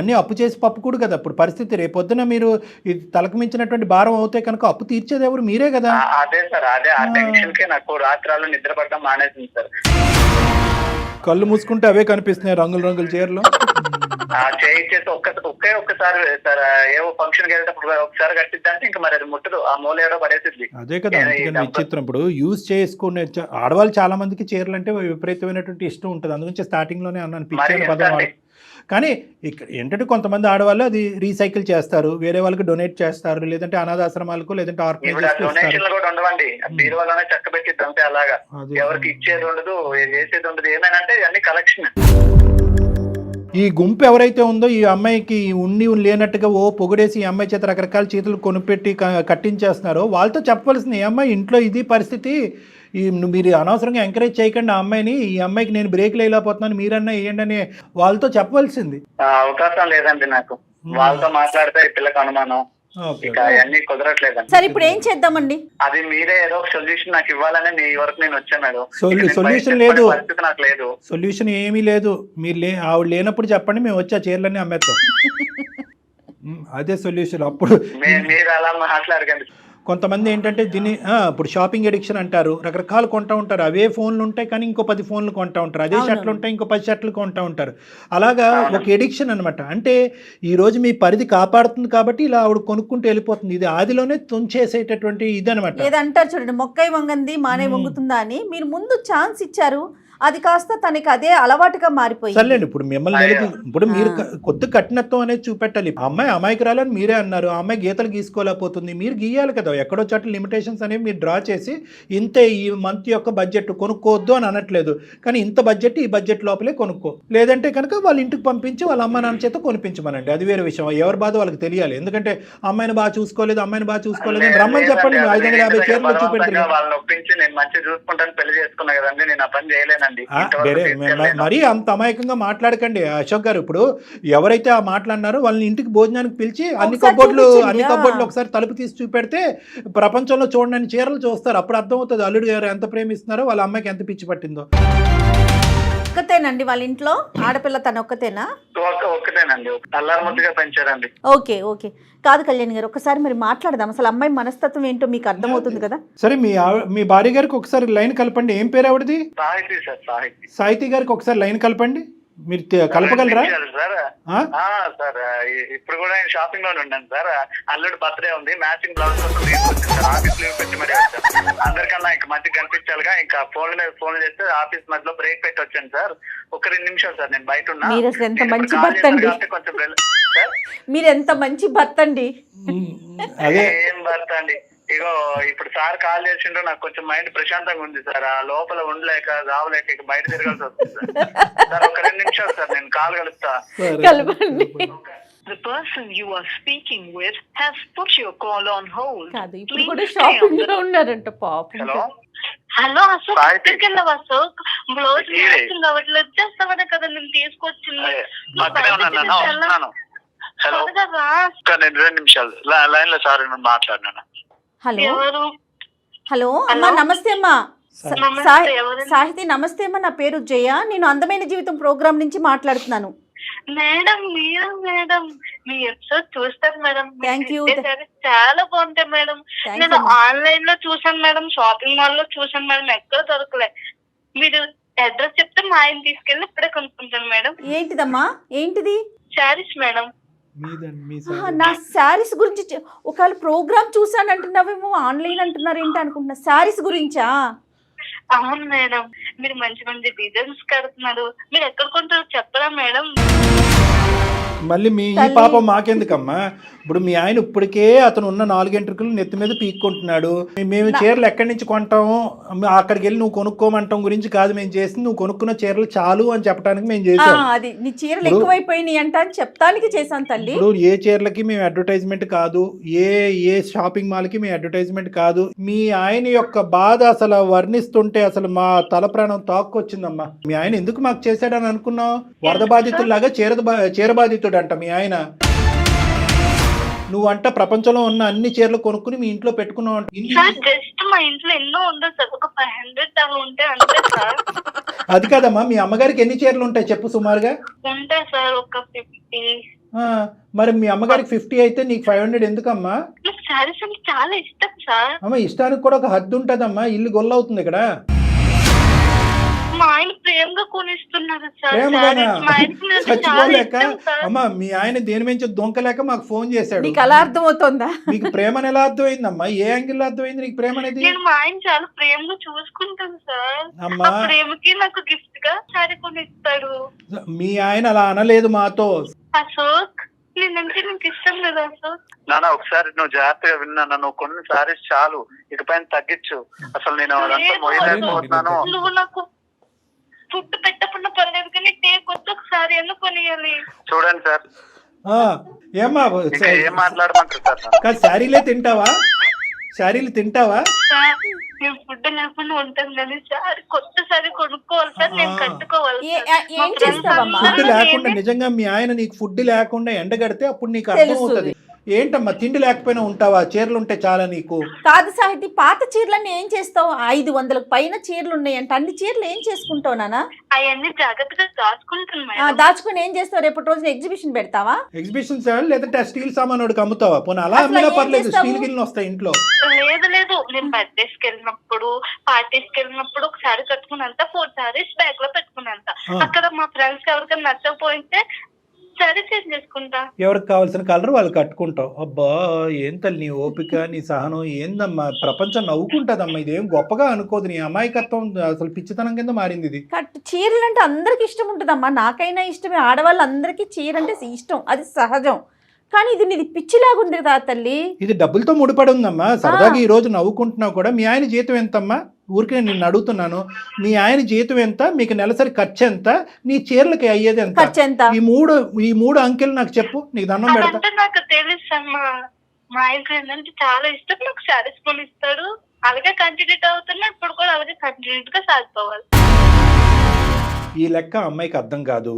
అన్నీ అప్పు చేసి పప్పుకూడు కదా ఇప్పుడు పరిస్థితి. రేపొద్దున మీరు ఇది తలకు మించినటువంటి భారం అవుతే కనుక అప్పు తీర్చేది ఎవరు? మీరే కదా. అదే సార్, అదే ఆ టెన్షన్ కే నాకు రాత్రాలు నిద్ర పడడం మానేసింది సార్. కళ్ళు మూసుకుంటే అవే కనిపిస్తున్నాయి రంగుల రంగుల చీరలు. చేయించేసి ఒక్కసారి సార్ ఏవో ఫంక్షన్ కి వెళ్ళేటప్పుడు ఒకసారి కట్టిద్దంటే ఇంకా మరి అది ముట్టదు, ఆ మూలేడో పడేసిద్ది. అదే కదా, అందుకని విచిత్రం. ఇప్పుడు యూజ్ చేసుకునే ఆడవాళ్ళు చాలా మందికి చీరలు అంటే విపరీతమైనటువంటి ఇష్టం ఉంటుంది. అందుగురించి స్టార్టింగ్ లోనే అన్నాను పిచ్చి పదం వాడు. కానీ ఇక్కడ ఏంటంటే కొంతమంది ఆడవాళ్ళు అది రీసైకిల్ చేస్తారు, వేరే వాళ్ళకి డొనేట్ చేస్తారు, లేదంటే అనాథాశ్రమాలకు లేదంటే డొనేషన్లు కూడా ఉండవండి, బీరువాలోనే చక్క పెట్టిద్ది అంతే. అలాగా ఎవరికి ఇచ్చేది ఉండదు, చేసేది ఉండదు. ఏమైనా అన్ని కలెక్షన్. ఈ గుంపు ఎవరైతే ఉందో ఈ అమ్మాయికి ఉండి లేనట్టుగా పొగిడేసి ఈ అమ్మాయి చేత రకరకాల చేతులు కొనిపెట్టి కట్టించేస్తున్నారో వాళ్ళతో చెప్పవలసింది, ఈ అమ్మాయి ఇంట్లో ఇది పరిస్థితి, మీరు అనవసరంగా ఎంకరేజ్ చేయకండి ఆ అమ్మాయిని, ఈ అమ్మాయికి నేను బ్రేక్లు వేయలేకపోతున్నాను మీరన్నా వేయండి అని వాళ్ళతో చెప్పవలసింది. అవకాశం లేదండి నాకు, వాళ్ళతో మాట్లాడితే ఈ పిల్లకి అనుమానం, అన్ని కుదరట్లేదండి. సరే ఇప్పుడు ఏం చేద్దామండి? అది మీరే ఏదో ఒక సొల్యూషన్ నాకు ఇవ్వాలని మీ వరకు నేను వచ్చాను. సొల్యూషన్ లేదు, నాకు లేదు సొల్యూషన్ ఏమీ లేదు. మీరు ఆవిడ లేనప్పుడు చెప్పండి, మేము వచ్చి ఆ చీరలన్నీ అమ్మేస్తాం. అదే సొల్యూషన్. అప్పుడు మీరు అలా మాట్లాడకండి. కొంతమంది ఏంటంటే దీన్ని ఇప్పుడు షాపింగ్ ఎడిక్షన్ అంటారు, రకరకాలు కొంటూ ఉంటారు. అవే ఫోన్లు ఉంటాయి కానీ ఇంకో 10 ఫోన్లు కొంటూ ఉంటారు, అదే షర్ట్లు ఉంటాయి ఇంకో 10 షర్ట్లు కొంటూ ఉంటారు. అలాగా ఒక ఎడిక్షన్ అనమాట. అంటే ఈరోజు మీ పరిధి కాపాడుతుంది కాబట్టి ఇలా ఆవిడ కొనుక్కుంటూ వెళ్ళిపోతుంది. ఇది ఆదిలోనే తుంచేసేటటువంటి ఇది అనమాట. ఏదంటారు చూడండి, మొక్కై వంగంది మానే వంగుతుందా అని. మీరు ముందు ఛాన్స్ ఇచ్చారు, అది కాస్త తనకి అదే అలవాటుగా మారిపోయింది. సర్లేండి, ఇప్పుడు మిమ్మల్ని ఇప్పుడు మీరు కొద్ది కఠినత్వం అనేది చూపెట్టాలి. అమ్మాయి అమాయకురాలని మీరే అన్నారు, ఆ అమ్మాయి గీతలు గీసుకోలేకపోతుంది, మీరు గీయాలి కదా. ఎక్కడో చోట్ల లిమిటేషన్స్ అనేవి మీరు డ్రా చేసి ఇంతే ఈ మంత్ యొక్క బడ్జెట్ కొనుక్కోవద్దు అని అనట్లేదు, కానీ ఇంత బడ్జెట్ ఈ బడ్జెట్ లోపలే కొనుక్కో, లేదంటే కనుక వాళ్ళ ఇంటికి పంపించి వాళ్ళ అమ్మ నాన్న చేత కొనిపించమనండి. అది వేరే విషయం, ఎవరి బాధ వాళ్ళకి తెలియాలి. ఎందుకంటే అమ్మాయిని బాగా చూసుకోలేదు అమ్మాయిని బాగా చూసుకోలేదు అని రమ్మని చెప్పండి. 550 చీరలు చూపెట్టారు, వాళ్ళని ఒప్పించి నేను మంచిగా చూసుకుంటాను పెళ్లి చేసుకున్నా కదండి, నేను ఆ పని చేయలేను. మరీ అంత అమాయకంగా మాట్లాడకండి అశోక్ గారు. ఇప్పుడు ఎవరైతే ఆ మాట్లాడినారో వాళ్ళని ఇంటికి భోజనానికి పిలిచి అన్ని కబోర్డులు ఒకసారి తలుపు తీసి చూపెడితే ప్రపంచంలో చూడని చీరలు చూస్తారు. అప్పుడు అర్థమవుతుంది అల్లుడు గారు ఎంత ప్రేమిస్తున్నారో, వాళ్ళ అమ్మాయికి ఎంత పిచ్చి పట్టిందో. ఒక్కతేనండి వాళ్ళ ఇంట్లో ఆడపిల్ల, తన ఒక్కతేనా? ఒక్కతేనండి, అల్లారముద్దుగా పెంచారండి. ఓకే ఓకే, కాదు కళ్యాణ్ గారు, ఒకసారి మరి మాట్లాడదాం. అసలు అమ్మాయి మనస్తత్వం ఏంటో మీకు అర్థమవుతుంది కదా. సరే, మీ భార్య గారికి ఒకసారి లైన్ కలపండి. ఏం పేరు ఆవిడది? సాహితి సార్. సాహితి గారికి ఒకసారి లైన్ కలపండి. మీరు కలపగలరా? సార్ ఇప్పుడు కూడా నేను షాపింగ్ లోనే ఉన్నాను సార్. అల్లుడు బర్త్డే ఉంది, మ్యాచింగ్ బ్లౌజ్ కోసం తీసుకొచ్చాను సార్. ఆఫీస్ లీవ్ పెట్టి మరీ వచ్చాను. అందరికన్నా ఇంకా మంచిగా కనిపించాలిగా, ఇంకా ఫోన్ మీద ఫోన్ చేస్తే ఆఫీస్ మధ్యలో బ్రేక్ పెట్టి వచ్చాను సార్. ఒక 2 నిమిషాలు సార్, నేను బయట ఉన్నా. మీరు అసలు ఎంత మంచి భర్త అండి, మీరు ఎంత మంచి భర్త అండి. ఏం భర్త అండి, ఇగో ఇప్పుడు సార్ కాల్ చేసిండ్రు, నాకు కొంచెం మైండ్ ప్రశాంతంగా ఉంది సార్. ఆ లోపల ఉండలేక రావలేక ఇక బయట తిరగాల్సి వస్తుంది సార్. ఒక 2 నిమిషాలు సార్, నేను కాల్ కలుస్తా. కలపండి. The person you are speaking with has put your call on hold. కాదు, ఇప్పుడు కూడా షాపింగ్ లో ఉన్నారంట పాపం. హలో అశోక్, ఎక్కడికి వెళ్ళావు అశోక్? బ్లౌజ్ మ్యాచింగ్ అవ్వట్లేదు, వచ్చేస్తావనే కదా నేను తీసుకొచ్చింది. హలో, 2 నిమిషాలు లైన్ లో సార్ మాట్లాడినా. హలో ఎవరు? హలో అమ్మా, నమస్తే అమ్మా. సాహితి నమస్తే అమ్మా, నా పేరు జయ, నేను అందమైన జీవితం ప్రోగ్రామ్ నుంచి మాట్లాడుతున్నాను. మేడం మీరు మేడం, మీ ఎపిసోడ్ చూస్తాను మేడం. Thank you. చాలా బాగుంటాయి మేడం. నేను ఆన్లైన్ లో చూసాను మేడం, షాపింగ్ మాల్ లో చూసాను మేడం, ఎక్కడ దొరకలే. మీరు అడ్రస్ చెప్తే మా ఆయన తీసుకెళ్ళి ఇప్పుడే కొనుక్కుంటాను మేడం. ఏంటిదమ్మా, ఏంటిది? శారీస్ మేడం. నా శారీస్ గురించి ఒకవేళ ప్రోగ్రామ్ చూసాను అంటున్నావేమో, ఆన్లైన్ అంటున్నారు ఏంటి అనుకుంటున్నా. శారీస్ గురించా? అవును మేడం, మీరు మంచి మంచి డిజైన్స్ కడుతున్నారు. మీరు ఎక్కడ కొంటారో చెప్పరా మేడం? మళ్ళీ మీ ఈ పాపం మాకెందుకమ్మా? ఇప్పుడు మీ ఆయన ఇప్పటికే అతను ఉన్న 4 ఎంట్రుకలు నెత్తి మీద పీక్కుంటున్నాడు. మేము చీరలు ఎక్కడి నుంచి కొంటాము, అక్కడికి వెళ్ళి నువ్వు కొనుక్కోమంటాం గురించి కాదు మేము చేసింది, నువ్వు కొనుక్కున్న చీరలు చాలు అని చెప్పడానికి మేము చేసాం. అది నీ చీరలు ఎక్కువైపోయినాయి అంట అని చెప్తానికి చేశాను తల్లి. ఇప్పుడు ఏ చీరలకి మేము అడ్వర్టైజ్మెంట్ కాదు, ఏ షాపింగ్ మాల్కి మేము అడ్వర్టైజ్మెంట్ కాదు. మీ ఆయన యొక్క బాధ అసలు వర్ణిస్తుంటే అసలు మా తల ప్రాణం తాక్కొచ్చిందమ్మా. మీ ఆయన ఎందుకు మాకు చేశాడని అనుకున్నావు? వరద బాధితుల్లాగా చీర బాధితుడు అంట మీ ఆయన. నువ్వంట ప్రపంచంలో ఉన్న అన్ని చీరలు కొనుక్కుని మీ ఇంట్లో పెట్టుకున్నావు అంట. జస్ట్ మా ఇంట్లో ఎన్నో ఉండదు సార్, ఒక 500 అలా ఉంటాయి అంతే సార్. అది కాదమ్మా, మీ అమ్మగారికి ఎన్ని చీరలు ఉంటాయి చెప్పు సుమారుగా? ఉంటాయి సార్, ఒక 50 మరి మీ అమ్మగారికి 50 అయితే నీకు 500 ఎందుకమ్మా? నాకు శారీస్ అంటే చాలా ఇష్టం సార్. అమ్మ ఇష్టానికి కూడా ఒక హద్దు ఉంటదమ్మా, ఇల్లు గొల్ల అవుతుంది ఇక్కడ. మా ఆయన ప్రేమగా కొనిస్తున్నారు సార్ ప్రేమగానా? శారీస్. మా ఆయనకి నేను చాలా చచ్చిపోలేక ఇష్టం సార్. అమ్మ మీ ఆయన దేని నుంచి దొంకలేక మాకు ఫోన్ చేశాడు. నీకు అలా అర్థమవుతుందా? నీకు ప్రేమ అని ఎలా అర్థమైందమ్మా? ఏ యాంగిల్ అర్థమైంది నీకు ప్రేమ అనేది? నేను మా ఆయన చాలా ప్రేమగా చూసుకుంటాను సార్. అమ్మా ఆ ప్రేమకి నాకు గిఫ్ట్ గా శారీ కొనిస్తాడు. మీ ఆయన అలా అనలేదు మాతో. అశోక్ నేనంటే నీకు ఇష్టం లేదా అశోక్? నాన్న ఒకసారి నువ్వు జాగ్రత్తగా విన్నా, నువ్వు కొన్ని సారీస్ చాలు, ఇకపైన తగ్గించు. అసలు నేను అదంతా మొయ్యలేకపోతున్నాను. నువ్వు నాకు ఫుడ్ పెట్టకుండా పర్లేదు కానీ టేక్ వచ్చి ఒకసారి ఎందుకు కొనియాలి? చూడండి సార్, ఆ, ఏమ్మా ఇంకా ఏం మాట్లాడమంటారు సార్ నన్ను? కాదు శారీలే తింటావా? శారీలు తింటావా? సార్ నేను ఫుడ్ లేకుండా ఉంటాను కానీ సార్ కొత్త సారీ కొనుక్కోవాలి సార్, నేను కట్టుకోవాలి సార్. మా ఏం friends చేస్తావమ్మా? ఫుడ్ అందరూ లేకుండా నేనే- నిజంగా మీ ఆయన నీకు ఫుడ్ లేకుండా ఎండగడితే అప్పుడు నీకు అర్థమవుతుంది. ఏంటమ్మా తిండి లేకపోయినా ఉంటావా? చీరలు ఉంటే చాలా నీకు. కాదు సాహితి, పాత చీరలన్నీ ఏం చేస్తావు? 500 పైన చీరలు ఉన్నాయంట, అన్ని చీరలు ఏం చేసుకుంటావు నాన్న? అవన్నీ జాగ్రత్తగా దాచుకుంటాను మేడం. దాచుకుని ఏం చేస్తావు? రేపటి రోజున ఎగ్జిబిషన్ పెడతావా? ఎగ్జిబిషన్ సేవలు లేదంటే స్టీల్ సామాన్ ఒకటి అమ్ముతావా? పోనీ అలా అసలు అమ్మినా ఏం పర్లేదు, చేస్తావు? స్టీల్ గిన్నెలు వస్తాయి ఇంట్లో. లేదు లేదు, నేను బర్త్డేస్ కి వెళ్ళినప్పుడు పార్టీస్ కి వెళ్ళినప్పుడు ఒకసారి కట్టుకున్నంత 4 సారీస్ బ్యాగ్ లో పెట్టుకున్నంత. అక్కడ మా ఫ్రెండ్స్ ఎవరికైనా నచ్చకపోతే సారీ చేంజ్ చేసుకుంటా. ఎవరికి కావాల్సిన కలర్ వాళ్ళు కట్టుకుంటావు. అబ్బా ఏం తల్లి నీ ఓపిక, నీ సహనం ఏందమ్మా? ప్రపంచం నవ్వుకుంటదమ్మా. ఇదేం గొప్పగా అనుకోదు. నీ అమాయకత్వం అసలు పిచ్చితనం కింద మారింది ఇది. చీరలు అంటే అందరికి ఇష్టం ఉంటుందమ్మా, నాకైనా ఇష్టమే, ఆడవాళ్ళందరికీ చీర అంటే ఇష్టం, అది సహజం. కానీ ఇది నీది పిచ్చిలాగుంది కదా తల్లి. ఇది డబ్బులతో ముడిపడి ఉందమ్మా. సరదాగా ఈ రోజు నవ్వుకుంటున్నావు కూడా. మీ ఆయన జీతం ఎంతమ్మా? ఊరికే నిన్ను అడుగుతున్నాను. మీ ఆయన జీతం ఎంత? మీకు నెలసరి ఖర్చు ఎంత? నీ చీరలకి అయ్యేది ఎంత? ఖర్చు ఎంత? ఈ మూడు అంకెలు నాకు చెప్పు, నీకు దండం పెడతా. అదంటే నాకు తెలుసు అమ్మా. మా ఆయనకి ఏంటంటే చాలా ఇష్టం, నాకు శారీస్ కొనిస్తాడు. అలాగే కంటిన్యూ అవుతున్నా, ఇప్పుడు కూడా అలాగే కంటిన్యూ గా సాగిపోవాలి. ఈ లెక్క అమ్మాయికి అర్థం కాదు.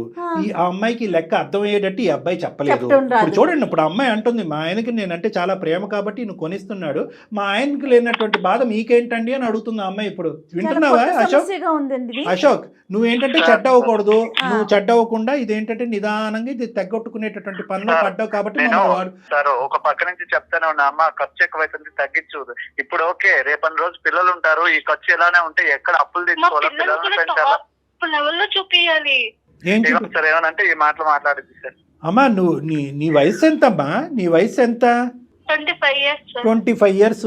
ఆ అమ్మాయికి ఈ లెక్క అర్థం అయ్యేటట్టు ఈ అబ్బాయి చెప్పలేదు. చెప్తుండ్రాదు. ఇప్పుడు చూడండి, ఇప్పుడు అమ్మాయి అంటుంది మా ఆయనకి నేనంటే చాలా ప్రేమ కాబట్టి నువ్వు కొనిస్తున్నాడు, మా ఆయనకి లేనటువంటి బాధ మీకేంటండి అని అడుగుతుంది ఆ అమ్మాయి. ఇప్పుడు వింటున్నావా అశోక్? సమస్యగా ఉందండి ఇది. అశోక్ నువ్వేంటంటే చెడ్డ అవ్వకూడదు. నువ్వు చెడ్డ అవ్వకుండా ఇదేంటంటే నిదానంగా ఇది తగ్గొట్టుకునేటటువంటి పనిలో పడ్డావు కాబట్టి నేను మనం వాడు. సార్ ఒక పక్క నుంచి చెప్తానే ఉన్నా, అమ్మ ఖర్చు ఎక్కువైతుంది తగ్గించు. ఇప్పుడు ఓకే, రేపటి రోజు పిల్లలు ఉంటారు, ఈ ఖర్చు ఎలానే ఉంటే ఎక్కడ అప్పులు మా తీసుకోవాలా, పిల్లలు పిల్లల్ని కూడా పెంచాలా? టాప్ లెవెల్లో చూపియాలి. ఏం సార్ ఏమనంటే ఈ మాటలు మాట్లాడింది సార్. అమ్మా నువ్వు నీ వయసు ఎంతమ్మా? నీ వయసు ఎంత? 25 years సార్. 25 years.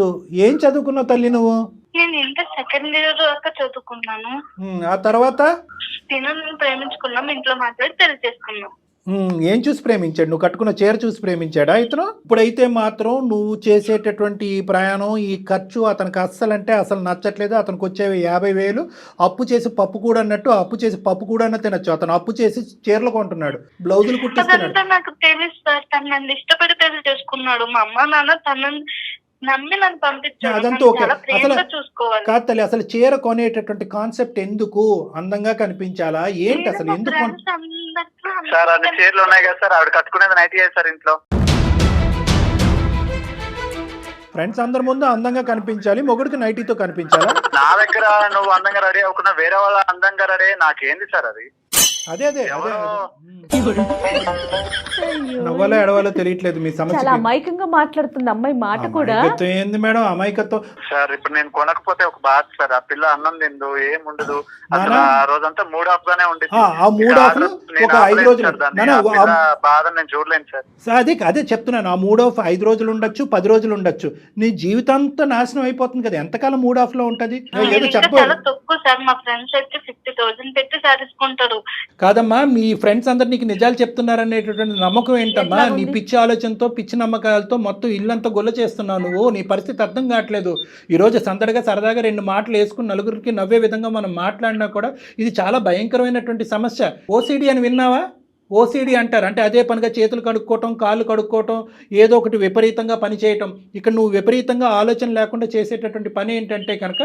ఏం చదువుకున్నావు తల్లి నువ్వు? నేను ఇంటర్ సెకండ్ ఇయర్ దాకా చదువుకున్నాను. ఆ తర్వాత నేను ప్రేమించుకున్నాం, ఇంట్లో మాట్లాడి పెళ్లి చేసుకున్నాం. ఏం చూసి ప్రేమించాడు? నువ్వు కట్టుకున్న చీర చూసి ప్రేమించాడా ఇతను? ఇప్పుడైతే మాత్రం నువ్వు చేసేటటువంటి ఈ ప్రయాణం, ఈ ఖర్చు అతనికి అస్సలంటే అసలు నచ్చట్లేదు. అతనికి వచ్చేవి 50,000 అప్పు చేసి పప్పు కూడా అన్నట్టు, అప్పు చేసి పప్పు కూడా తినచ్చు. అతను అప్పు చేసి చీరలు కొంటున్నాడు, బ్లౌజులు కుట్టిస్తున్నాడు. అదంతా నాకు తెలుసు సార్. తను నన్ను ఇష్టపడి పెళ్లి చేసుకున్నాడు. మా అమ్మ నాన్న తనని నమ్మి నన్ను పంపించాడు. అదంతా నన్ను ఓకే. చాలా అసలు ప్రేమగా చూసుకోవాలి. కాదు తల్లి, అసలు చీర కొనేటటువంటి కాన్సెప్ట్ ఎందుకు? అందంగా కనిపించాలా ఏంటి? అసలు ఎందుకు సార్ అన్ని చీరలు ఉన్నాయి కదా సార్, ఆవిడ కట్టుకునేది నైట్ సార్ ఇంట్లో. ఫ్రెండ్స్ అందరి ముందు అందంగా కనిపించాలి, మొగుడికి నైటీతో కనిపించాలా? నా దగ్గర నువ్వు అందంగా రెడీ అవ్వకుండా వేరే వాళ్ళ అందంగా రెడీ నాకేంది సార్ అది? అదే నవ్వాలో ఎడవాలో తెలియట్లేదు మీ సమస్య. చాలా అమాయకంగా మాట్లాడుతుంది అమ్మాయి మాట కూడా. అమాయకత్వం ఏంది మేడం? అమాయకత్వం సార్ ఇప్పుడు నేను కొనకపోతే ఒక బాధ సార్. ఆ పిల్ల అన్నం తిందు, ఏం ఉండదు. అసలు ఆ రోజంతా మూడ్ ఆఫ్ గానే ఉండేది. ఆ మూడ్ ఆఫ్ ఒక 5 రోజులు బాధ నేను చూడలేను సార్. అదే చెప్తున్నాను. ఆ మూడ్ ఆఫ్ 5 రోజులు ఉండొచ్చు, 10 రోజులు ఉండొచ్చు. నీ జీవితంతో నాశనం అయిపోతుంది కదా. ఎంతకాలం మూడ్ ఆఫ్ లో ఉంటది? ఏదో చెప్పు. చాలా తక్కువ సార్. మా ఫ్రెండ్స్ అయితే 50,000 పెట్టి సారీస్ కొంటారు. కాదమ్మా, మీ ఫ్రెండ్స్ అందరు నీకు నిజాలు చెప్తున్నారనేటటువంటి నమ్మకం ఏంటమ్మా? నీ పిచ్చి ఆలోచనతో, పిచ్చి నమ్మకాలతో మొత్తం ఇల్లంతా గొల్ల చేస్తున్నావు నువ్వు. నీ పరిస్థితి అర్థం కావట్లేదు. ఈరోజు సందడిగా సరదాగా 2 మాటలు వేసుకుని నలుగురికి నవ్వే విధంగా మనం మాట్లాడినా కూడా ఇది చాలా భయంకరమైనటువంటి సమస్య. ఓసిడి అని విన్నావా? ఓసిడి అంటారు. అంటే అదే పనిగా చేతులు కడుక్కోవటం, కాళ్ళు కడుక్కోవటం, ఏదో ఒకటి విపరీతంగా పని చేయటం. ఇక్కడ నువ్వు విపరీతంగా ఆలోచన లేకుండా చేసేటటువంటి పని ఏంటంటే కనుక